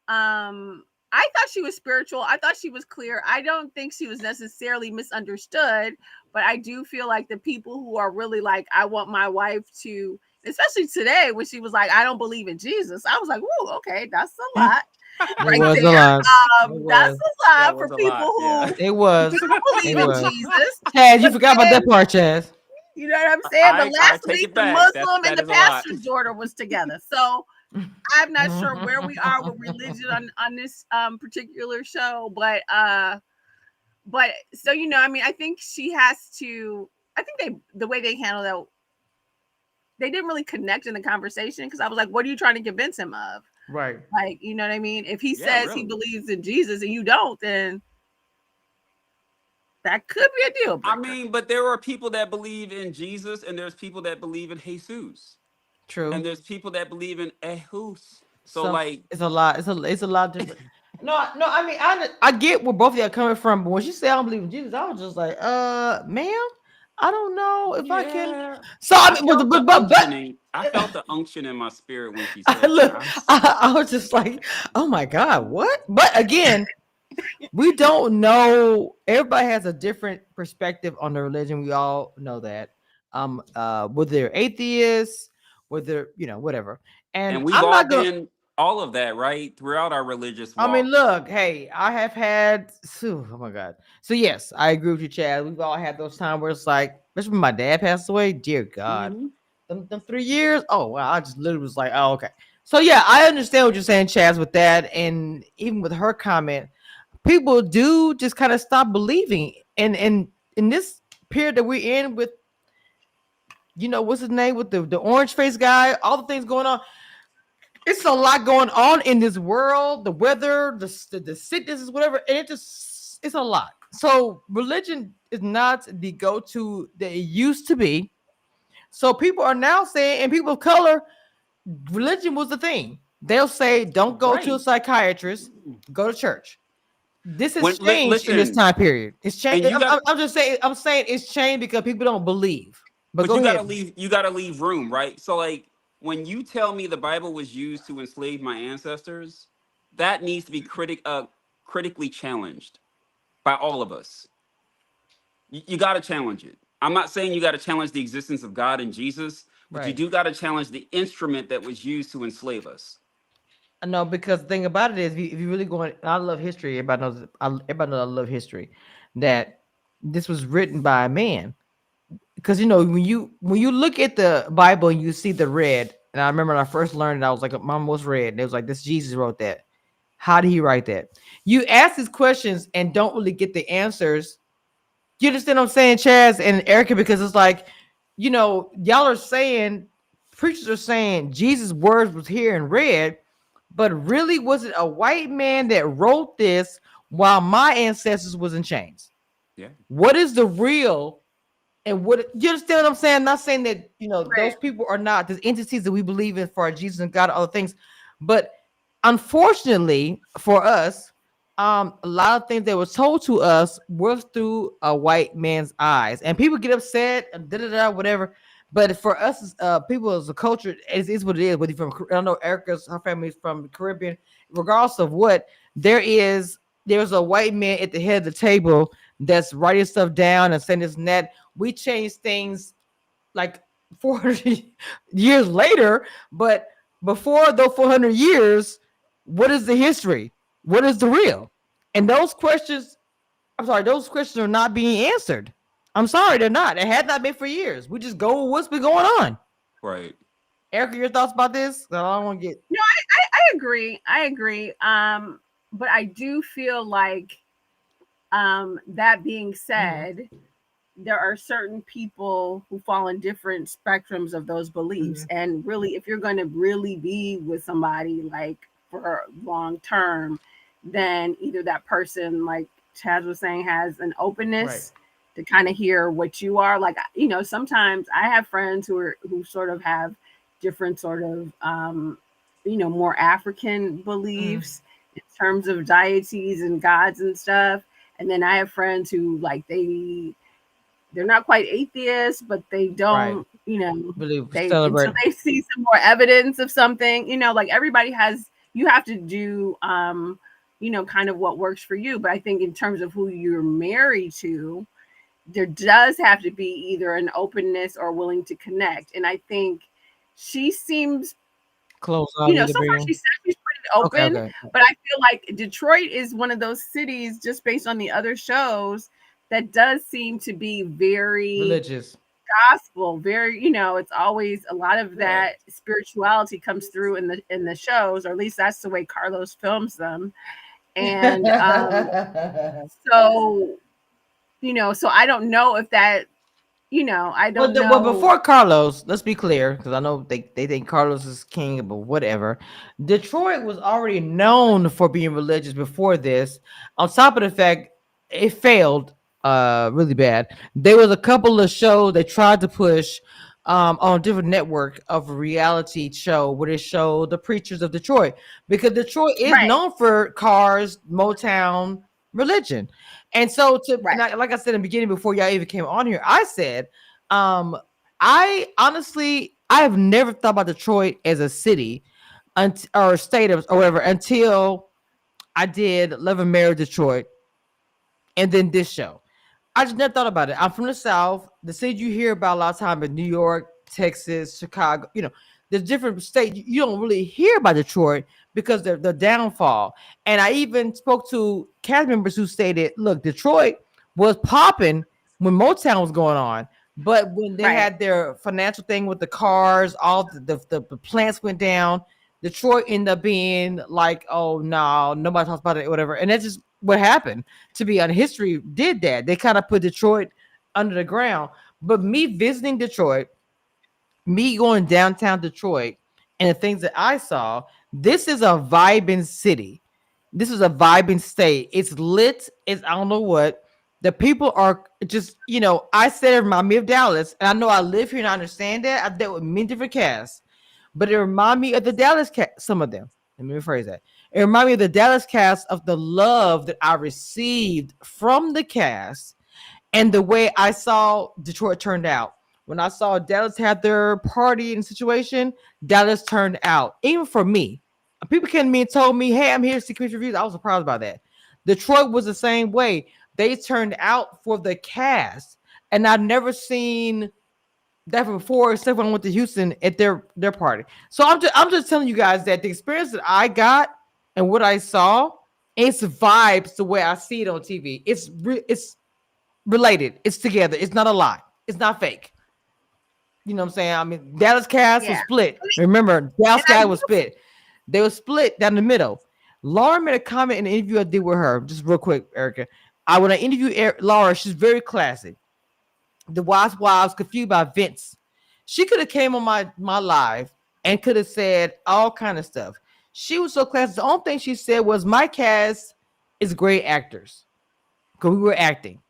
I thought she was spiritual. I thought she was clear. I don't think she was necessarily misunderstood, but I do feel like the people who are really like, I want my wife to, especially today when she was like, I don't believe in Jesus. I was like, oh, okay, that's a lot. It was a lot. That's a That lot for was a people lot. Yeah. who It was. don't It believe in was. Jesus. Chaz, you But forgot about then, that part, Chaz. you know what I'm saying? But I last take week, it the back. Muslim and That the is a lot. pastor's daughter was together. So I'm not sure where we are with religion on this particular show, but so you know, I mean, I think she has to. I think the way they handle that, they didn't really connect in the conversation because I was like, what are you trying to convince him of? Right. Like, you know what I mean? If he Yeah, says he really. believes in Jesus and you don't, then that could be a deal breaker. I mean, but there are people that believe in Jesus, and there's people that believe in Jesus, True. and there's people that believe in Ehus. So like, It's a lot. It's a lot different. No. I mean, I get where both of you are coming from, but when she said I don't believe in Jesus, I was just like, ma'am, I don't know if I can. yeah. So I I mean, felt the but unctioning. I felt the unction in my spirit when she said look, that. I was just like, oh my God, what? But again, we don't know. Everybody has a different perspective on the religion. We all know that. Whether they're atheists, whether whatever. And And we've I'm all not gonna. been all of that, right? Throughout our religious I mean, walk. look, hey, I have had. Oh my God. So yes, I agree with you, Chad. We've all had those times where it's like, especially when my dad passed away. Dear God, them 3 years. Oh wow, I just literally was like, oh okay. So yeah, I understand what you're saying, Chaz, with that, and even with her comment, people do just kind of stop believing. And in this period that we're in, with what's his name, with the orange face guy, all the things going on. It's a lot going on in this world, the weather, the sicknesses, whatever, and it's a lot. So religion is not the go-to that it used to be. So people are now saying, and people of color, religion was the thing. They'll say, don't go to a Right. psychiatrist, go to church. This has changed in this Listen, time period. It's changed. and you got, I'm just saying. I'm saying it's changed because people don't believe. But but go you gotta ahead. leave. You gotta leave room, right? So like when you tell me the Bible was used to enslave my ancestors, that needs to be critically challenged by all of us. You got to challenge it. I'm not saying you got to challenge the existence of God and Jesus, but you Right. do got to challenge the instrument that was used to enslave us. No, because the thing about it is, if you really going, I love history. Everybody knows. Everybody knows I love history. That this was written by a man. Because when you look at the Bible and you see the red, and I remember when I first learned it, I was like, "Mom, what's red?" And it was like, "This Jesus wrote that." How did he write that? You ask these questions and don't really get the answers. You understand what I'm saying, Chaz and Erica? Because it's like, y'all are saying, preachers are saying Jesus' words was here in red, but really, was it a white man that wrote this while my ancestors was in chains? Yeah. What is the real? And what you understand what I'm saying? I'm not saying that those people are not the entities that we believe in for our Jesus and God, other things, but unfortunately for us, a lot of things that was told to us was through a white man's eyes, and people get upset and whatever. But for us, people as a culture, is what it is. Whether you're from, I know Erica's, her family is from the Caribbean. Regardless of what, there's a white man at the head of the table that's writing stuff down and saying this and that. We change things like 400 years later, but before those 400 years, what is the history? What is the real? And those questions are not being answered. I'm sorry, they're not. It had not been for years. We just go with what's been going on. Right. Erica, your thoughts about this? I don't want to get. No, I agree. I agree. But I do feel like, that being said, there are certain people who fall in different spectrums of those beliefs. And really, if you're going to really be with somebody like for long term, then either that person, like Chaz was saying, has an openness to kind of hear what you are like. Sometimes I have friends who sort of have different sort of more African beliefs in terms of deities and gods and stuff. And then I have friends who they're not quite atheists, but they don't, until they see some more evidence of something, like everybody you have to do, kind of what works for you. But I think in terms of who you're married to, there does have to be either an openness or willing to connect. And I think she seems close. So far she said she's pretty open, okay. But I feel like Detroit is one of those cities, just based on the other shows, that does seem to be very religious, gospel, very, it's always a lot of that spirituality comes through in the shows, or at least that's the way Carlos films them. And so I don't know if that, I don't know. Well, before Carlos, let's be clear, because I know they think Carlos is king, but whatever. Detroit was already known for being religious before this. On top of the fact, it failed really bad. There was a couple of shows they tried to push on a different network of a reality show where they showed the preachers of Detroit, because Detroit is known for cars, Motown, religion. And so like I said in the beginning, before y'all even came on here, I said, I have never thought about Detroit as a city or a state or whatever until I did Love and Marriage Detroit and then this show. I just never thought about it. I'm from the South. The city you hear about a lot of time in New York, Texas, Chicago, there's different states. You don't really hear about Detroit because they're the downfall. And I even spoke to cast members who stated, look, Detroit was popping when Motown was going on. But when they had their financial thing with the cars, all the plants went down, Detroit ended up being like, oh, no, nobody talks about it, whatever. And that's just what happened. To be honest, history did that. They kind of put Detroit under the ground. But me visiting Detroit, me going downtown Detroit, and the things that I saw, this is a vibing city. This is a vibing state. It's lit. It's I don't know what. The people are just, I said it remind me of Dallas. And I know I live here and I understand that. I dealt with many different casts. But it remind me of the Dallas cast, some of them. Let me rephrase that. It reminded me of the Dallas cast, of the love that I received from the cast and the way I saw Detroit turned out. When I saw Dallas had their party and situation, Dallas turned out. Even for me, people came to me and told me, "Hey, I'm here to see Chris reviews." I was surprised by that. Detroit was the same way. They turned out for the cast, and I've never seen that before, except when I went to Houston at their party. So I'm just telling you guys that the experience that I got and what I saw, it's vibes the way I see it on TV. It's related. It's together. It's not a lie. It's not fake. You know what I'm saying? I mean, Dallas cast was split. Remember, Dallas guy was split. They were split down the middle. Laura made a comment in an interview I did with her. Just real quick, Erica. When I interviewed Laura, she's very classy. The why I was confused by Vince. She could have came on my live and could have said all kind of stuff. She was so classy. The only thing she said was, "My cast is great actors," because we were acting.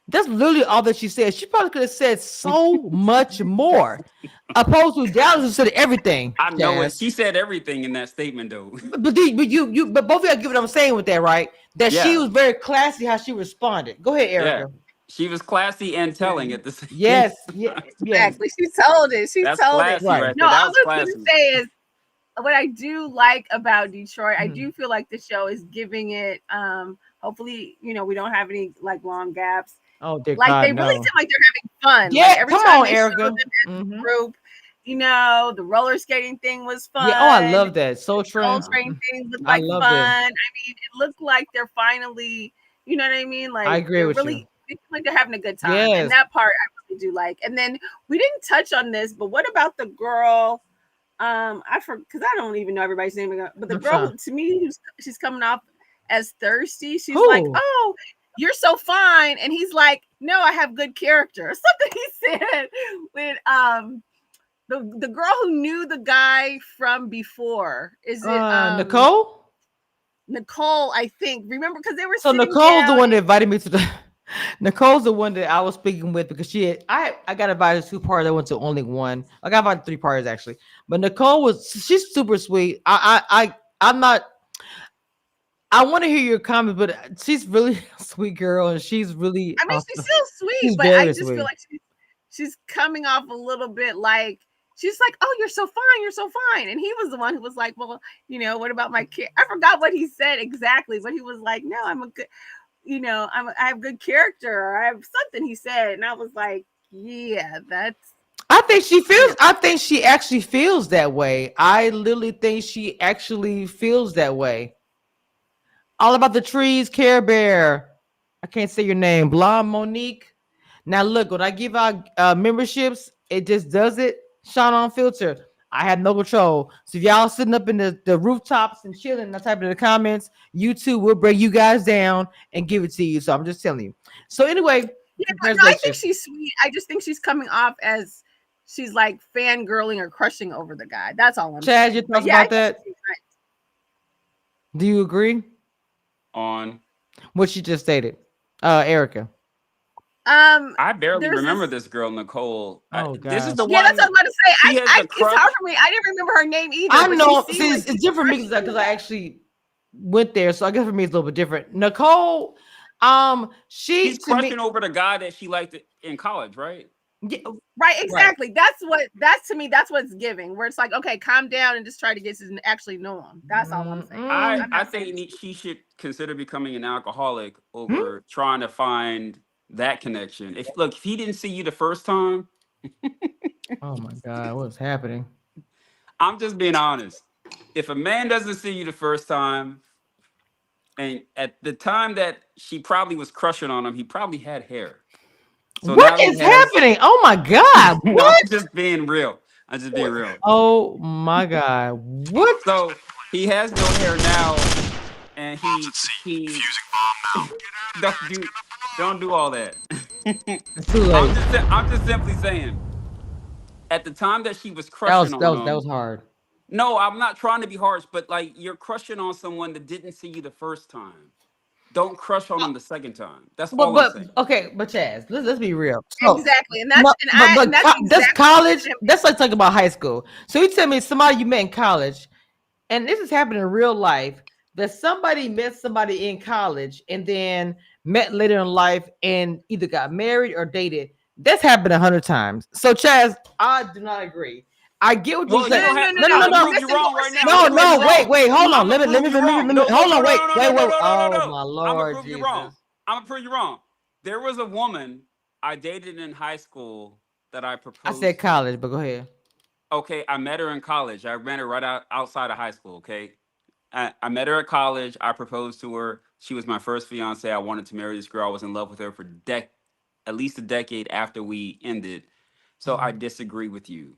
That's literally all that she said. She probably could have said so much more. Opposed to Dallas, who said everything. I know it. She said everything in that statement, though. But both of you get what I'm saying with that, right? That she was very classy how she responded. Go ahead, Erica. Yeah. She was classy and telling at the same time. Yes. Exactly. She told it. She That's told classy it. right there. No, That all I was was classy. going to say is, what I do like about Detroit, I do feel like the show is giving it, hopefully, we don't have any like long gaps. Oh, dear like God, they really no. seem like they're having fun. Yeah, like every come time on, they show Erica. them as a group, the roller skating thing was fun. Yeah, oh, I love that. Soul The Soul Train. Train thing looked I like loved fun. it. I mean, it looked like they're finally, you know what I mean? Like I agree they're with really, you. they feel like they're having a good time. Yes. And that part I really do like. And then we didn't touch on this, but what about the girl? Because I don't even know everybody's name, but the girl to me, she's coming off as thirsty. She's like, "Oh, you're so fine," and he's like, "No, I have good character." Something he said with the girl who knew the guy from before. Is it Nicole? Nicole, I think. Remember, because they were So sitting Nicole's down the one that invited me to the. Nicole's the one that I was speaking with because I got invited to 2 parties. I went to only one. I got invited to 3 parties actually, but Nicole she's super sweet. I'm not. I want to hear your comments, but she's really a sweet girl, and she's really. I mean, she's still sweet, She's but I very just sweet. feel like she's coming off a little bit like she's like, "Oh, you're so fine, you're so fine," and he was the one who was like, "Well, what about my kid?" I forgot what he said exactly, but he was like, "No, I'm a good." I have good character, or I have something he said, and I was like, yeah, that's. I think she actually feels that way. I literally think she actually feels that way. All about the trees, Care Bear. I can't say your name, Blonde Monique. Now look, when I give out memberships, it just does it. Sean on filter. I have no control. So if y'all sitting up in the rooftops and chilling, I type in the comments, YouTube will bring you guys down and give it to you. So I'm just telling you. So anyway, I think she's sweet. I just think she's coming off as she's like fangirling or crushing over the guy. That's all I'm saying. Chad, your thoughts about that? Do you agree? On what she just stated, Erica. I barely remember this girl, Nicole. This is the one. Yeah, that's what I was about to say. It's hard for me. I didn't remember her name either. I know. See, it's different because I actually went there, so I guess for me it's a little bit different. Nicole, she's crushing over the guy that she liked in college, right? Yeah, right, exactly. Right. That's to me. That's what's giving. Where it's like, okay, calm down and just try to get to actually know him. That's all I'm saying. I think she should consider becoming an alcoholic over trying to find that connection. If he didn't see you the first time. Oh my God, what's happening? I'm just being honest. If a man doesn't see you the first time, and at the time that she probably was crushing on him, he probably had hair. So what is happening? Oh my God! What? I'm just being real. Oh my God! What? So he has no hair now, and he don't do all that. It's too late. I'm just simply saying. At the time that she was crushing on him, that was hard. No, I'm not trying to be harsh, but like you're crushing on someone that didn't see you the first time. Don't crush on them the second time. That's all I'm saying. Okay, but Chaz, let's be real. Exactly, and that's that's college. That's like talking about high school. So you tell me somebody you met in college, and this has happened in real life, that somebody met somebody in college and then met later in life and either got married or dated. That's happened 100 times. So, Chaz, I do not agree. I get what you're Well, you saying. don't have. No, no, I'm no, gonna no, prove you wrong right now. I'm no, gonna prove no. you wrong. Wait, hold on. I'm Let gonna me, prove you wrong. hold No, on. Wait, no, no, wait, no, no, wait. no, no, Oh no. my I'm gonna Lord prove you Jesus. wrong. I'm gonna prove you wrong. There was a woman I dated in high school that I I said proposed to. college, but go ahead. Okay, I met her in college. I met her right outside of high school. Okay, I met her at college. I proposed to her. She was my first fiance. I wanted to marry this girl. I was in love with her for at least a decade after we ended. So I disagree with you.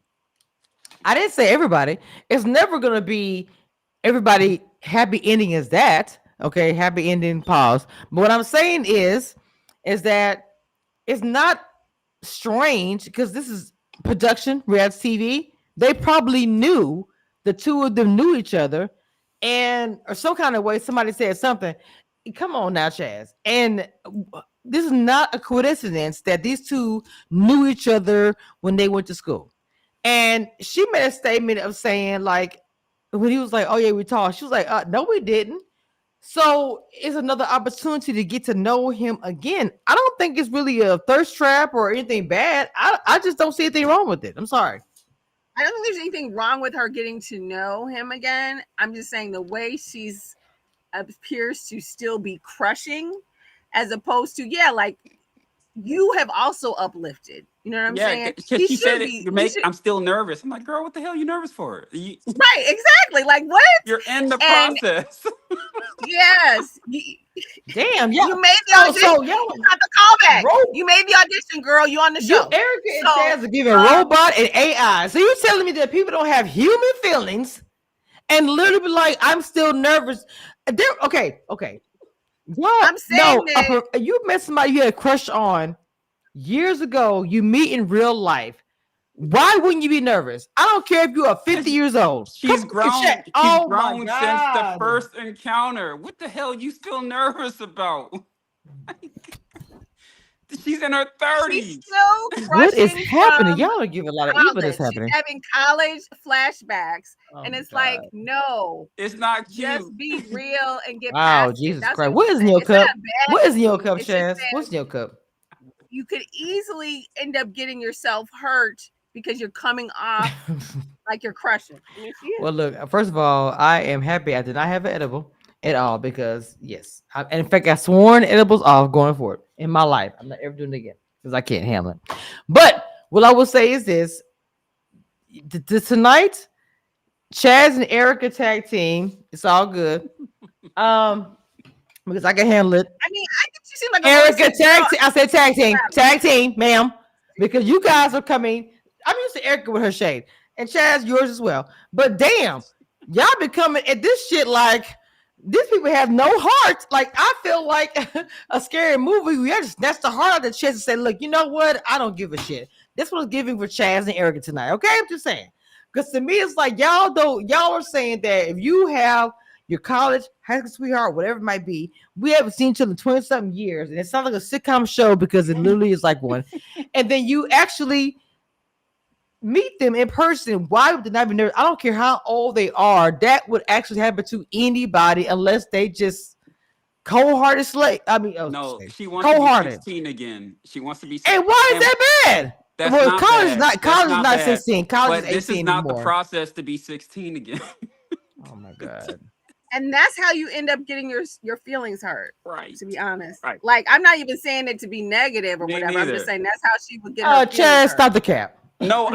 I didn't say everybody. It's never gonna be everybody happy ending is that. Okay, happy ending pause. But what I'm saying is that it's not strange because this is production, reality TV. They probably knew the two of them knew each other, and or some kind of way somebody said something. Come on now, Chaz. And this is not a coincidence that these two knew each other when they went to school. And she made a statement of saying, like, when he was like, "Oh yeah, we talked," she was like, "No, we didn't." So it's another opportunity to get to know him again. I don't think it's really a thirst trap or anything bad. I just don't see anything wrong with it. I'm sorry. I don't think there's anything wrong with her getting to know him again. I'm just saying the way she's appears to still be crushing, as opposed to like you have also uplifted. You know what I'm Yeah, saying? because He she said should it. be. He should. I'm still nervous. I'm like, girl, what the hell are you nervous for? Right, exactly. Like what? You're in the And process. yes, Damn, yeah. you made the So audition. y'all You got the callback. ro- You made the audition, girl. You on the you show. Erica and So Chaz are giving robot and AI. So you telling me that people don't have human feelings and literally be like, I'm still nervous. Okay. What? I'm saying No, that you met somebody you had a crush on years ago. You meet in real life. Why wouldn't you be nervous? I don't care if you are 50 years old. Come She's on, grown. chat. She's Oh my grown since the God. first encounter. What the hell you still nervous about? She's in her she's 30s. still What is crushing happening? from Y'all are giving a lot of evil that's college. She's happening. having college flashbacks. Oh And my it's God. like, no, It's not just cute. be real and get Wow, past it. Jesus That's what Christ. I'm What is in saying. your It's not cup? a bad What is in your thing. cup, It's just Chaz? that What's in your cup? you could easily end up getting yourself hurt because you're coming off like you're crushing. I mean, she is. Well, look, first of all, I am happy I did not have an edible at all because, yes. And in fact, I sworn edibles off going forward in my life. I'm not ever doing it again because I can't handle it. But what I will say is this tonight, Chaz and Erica tag team. It's all good. Because I can handle it. I mean, I think she seems like a really Erica sweet girl. I said tag team, ma'am. Because you guys are coming. I'm used to Erica with her shade, and Chaz yours as well. But damn, y'all be coming at this shit like these people have no heart. Like I feel like a scary movie. We just that's the heart of the chest to say, look, you know what? I don't give a shit. This was giving for Chaz and Erica tonight. Okay, I'm just saying. Because to me, it's like y'all are saying that if you have your college, high school sweetheart, whatever it might be, we haven't seen each other in 20 something years, and it sounds like a sitcom show because it literally is like one. And then you actually meet them in person. Why would they not be nervous? I don't care how old they are. That would actually happen to anybody unless they just cold-hearted slave. I mean, No, she wants to be cold-hearted. 16 again. She wants to be. And why is and that bad? That's Well, not college is bad. not That's college is not not bad. 16. College But is this is 18 not the anymore. process to be 16 again. Oh my God. And that's how you end up getting your feelings hurt. Right. To be honest. Right. Like I'm not even saying it to be negative or Me whatever. I'm neither. just saying that's how she would get her feelings Chaz, hurt. stop the cap. No,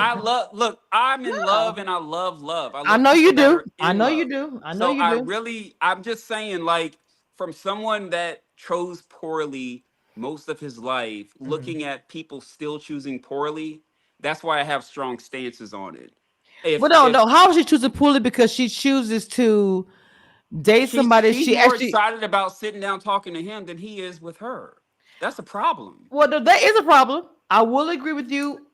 look, I'm in No. love and I love love. I love know you people that do. are I in know love. you do. I know So you do. I'm just saying, like, from someone that chose poorly most of his life, looking at people still choosing poorly, that's why I have strong stances on it. But no. How is she choosing poorly? Because she chooses to date somebody She's she more actually. excited about sitting down talking to him than he is with her. That's a problem. Well, that is a problem. I will agree with you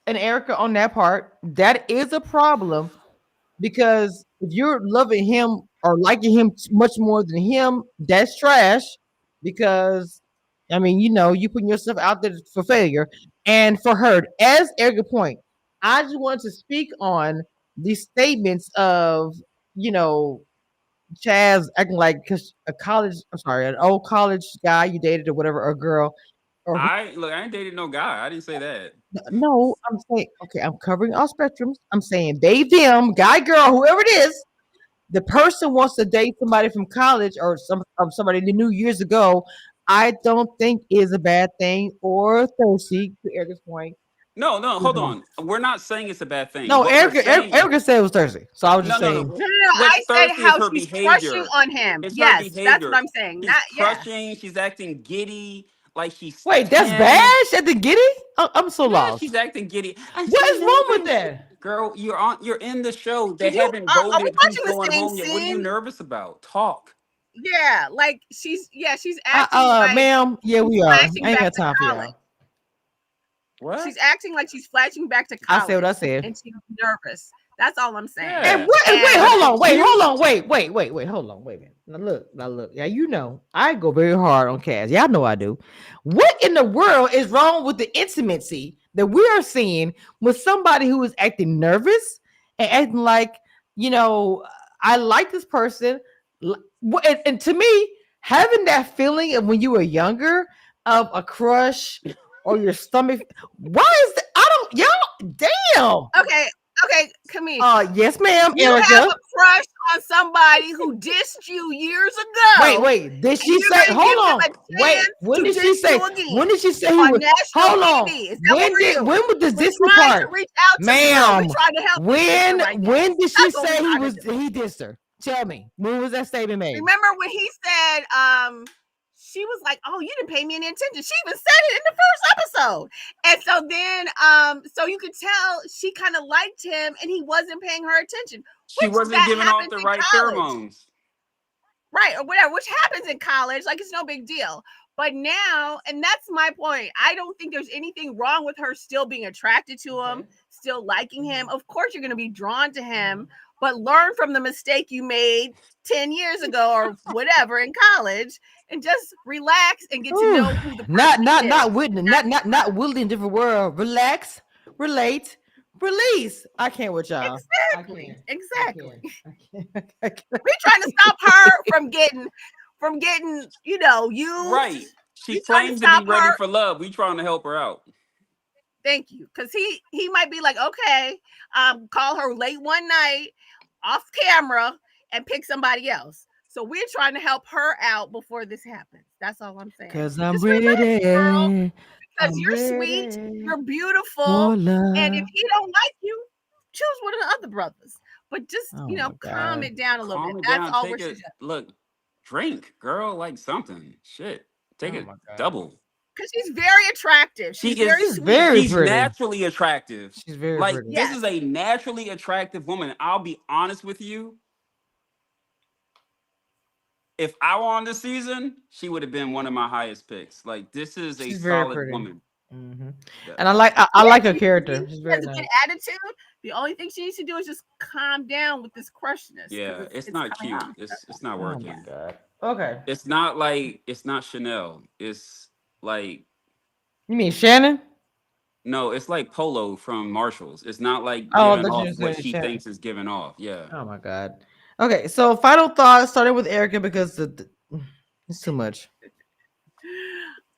and Erica on that part. That is a problem because if you're loving him or liking him much more than him, that's trash. Because I mean, you putting yourself out there for failure. And for her, as Erica point, I just wanted to speak on these statements of Chaz acting like because an old college guy you dated or whatever, or a girl, or I ain't dated no guy. I didn't say that. no, I'm saying, okay, I'm covering all spectrums. I'm saying they, them, guy, girl, whoever it is, the person wants to date somebody from college or somebody they knew years ago. I don't think is a bad thing or thirsty to Erica's point. No, hold on. We're not saying it's a bad thing. No, What we're saying, Erica said it was thirsty, so I was no, just no, saying. no. No. What's I said thirsty is how her she's crushing behavior. on him. It's her Yes, that's what behavior. I'm saying. She's Not yeah. crushing. She's acting giddy, like she's Wait, that's 10. bad at the giddy. I'm so Yeah, lost. she's acting giddy. I'm so What is wrong with nervous. that? Girl, you're in the show. They Did you? haven't Are we voted who's watching the going same home yet. What are you scene? nervous about? Talk. Yeah, like she's acting like Ma'am, yeah, she's we are. flashing I ain't back got to time for college. y'all. What? She's acting like she's flashing back to I college. said what I said. And she's nervous. That's all I'm saying. Yeah. And wait, And hold on, wait, hold on, wait a minute. Now look. Yeah, I go very hard on Cass. Y'all know I do. What in the world is wrong with the intimacy that we are seeing with somebody who is acting nervous and acting like, I like this person. And to me, having that feeling of when you were younger of a crush or your stomach, why is that? I don't, y'all, damn. Okay, Kamisha. Yes, ma'am, You Erica. have a crush on somebody who dissed you years ago. Wait. Did she and you're say? gonna Hold give on. him a Wait. chance When to did she diss say? you again When did she say he on was? national Hold on. TV? Is that what we're doing? When was this We're Disney trying part, to reach out to the girl. ma'am? We're trying to help the sister right now. When did she That's what say we're he trying to do. he dissed her? Tell me. When was that statement made? Remember when he said, she was like, "Oh, you didn't pay me any attention." She even said it in the first episode. And so then, so you could tell she kind of liked him and he wasn't paying her attention. She wasn't giving off the right pheromones. Right, or whatever, which happens in college. Like, it's no big deal. But now, and that's my point, I don't think there's anything wrong with her still being attracted to him, still liking him. Of course, you're going to be drawn to him, but learn from the mistake you made 10 years ago or whatever in college and just relax and get to know who the person is. Not Willie in different world. Relax, relate, release. I can't with y'all. Exactly. We're trying to stop her from getting, used. Right. She claims to be ready for love. We trying to help her out. Thank you. Because he might be like, okay, call her late one night off camera and pick somebody else. So we're trying to help her out before this happens. That's all I'm saying. Because I'm Just ready. relax, girl, because you're ready sweet, you're beautiful, for love. and if he don't like you, choose one of the other brothers. But just calm it down a little bit. That's all we're suggesting. Look, drink, girl, like something. Shit, take it double. Because she's very attractive. She's very sweet. She's naturally attractive. She's very like pretty. This is a naturally attractive woman. I'll be honest with you. If I were on this season, she would have been one of my highest picks. Like, this is a solid woman. Mm-hmm. Yeah. And I like her character. She's very nice. Good attitude. The only thing she needs to do is just calm down with this crushness. Yeah, it's not cute. It's not working. Oh my God. Okay. It's not Chanel. It's like. You mean Shannon? No, it's like Polo from Marshalls. It's not like giving off what she thinks is giving off. Yeah. Oh my God. Okay, so final thoughts starting with Erica because it's too much.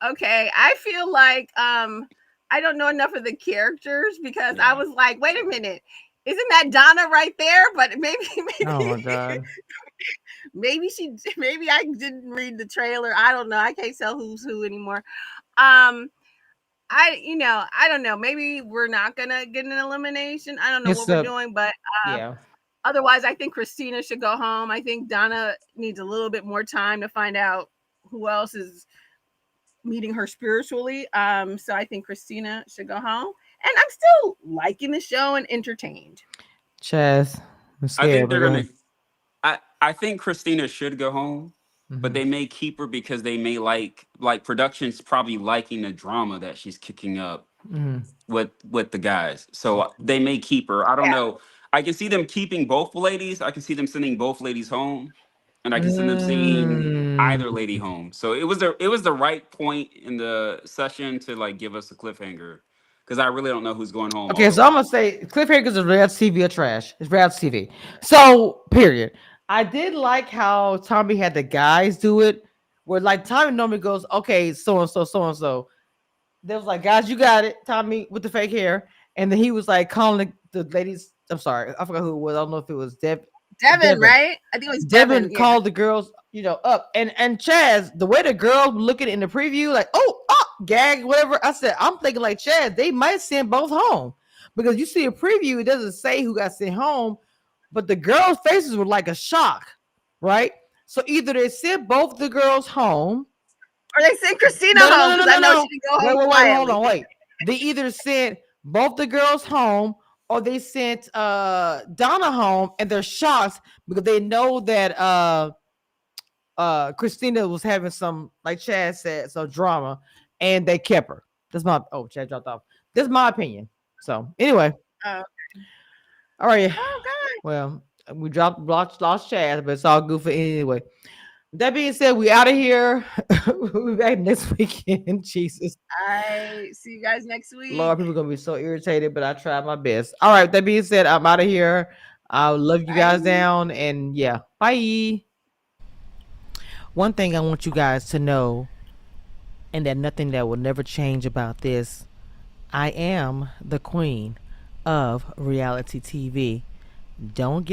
Okay, I feel like I don't know enough of the characters because I was like, wait a minute, isn't that Donna right there? But maybe oh my God. maybe I didn't read the trailer. I don't know. I can't tell who's who anymore. I don't know. Maybe we're not gonna get an elimination. I don't know what we're doing, but otherwise, I think Christina should go home. I think Donna needs a little bit more time to find out who else is meeting her spiritually. So I think Christina should go home. And I'm still liking the show and entertained. Chaz, I think they're gonna. I think Christina should go home, but they may keep her because they may like production's probably liking the drama that she's kicking up with the guys. So they may keep her. I don't know. I can see them keeping both ladies. I can see them sending both ladies home, and I can see them sending either lady home. So it was the right point in the session to like give us a cliffhanger because I really don't know who's going home. Okay, so I'm gonna say cliffhangers of reality TV are trash. It's reality TV. So period. I did like how Tommy had the guys do it, where like Tommy normally goes, okay, so and so, so and so. They was like, guys, you got it, Tommy with the fake hair, and then he was like calling the ladies. I'm sorry, I forgot who it was. I don't know if it was Devin, right? I think it was Devin. Yeah. Called the girls, up. And Chaz, the way the girl looking in the preview, like, oh, gag, whatever. I said, I'm thinking like Chaz, they might send both home. Because you see a preview, it doesn't say who got sent home, but the girls' faces were like a shock, right? So either they sent both the girls home, or they sent Christina home because I know she didn't go home quietly. Hold on, wait. They either sent both the girls home or they sent Donna home, and they're shocked because they know that Christina was having some, like Chad said, some drama, and they kept her. That's my Chad dropped off. That's my opinion. So anyway. Oh, okay. All right. Oh God. Well, we lost Chad, but it's all good for anyway. That being said, we out of here. We'll be back next weekend. Jesus. I see you guys next week. Lord, people are gonna be so irritated, but I tried my best. All right. That being said, I'm out of here. I love you guys down, and yeah, bye. One thing I want you guys to know, and that nothing that will never change about this, I am the queen of reality TV. Don't get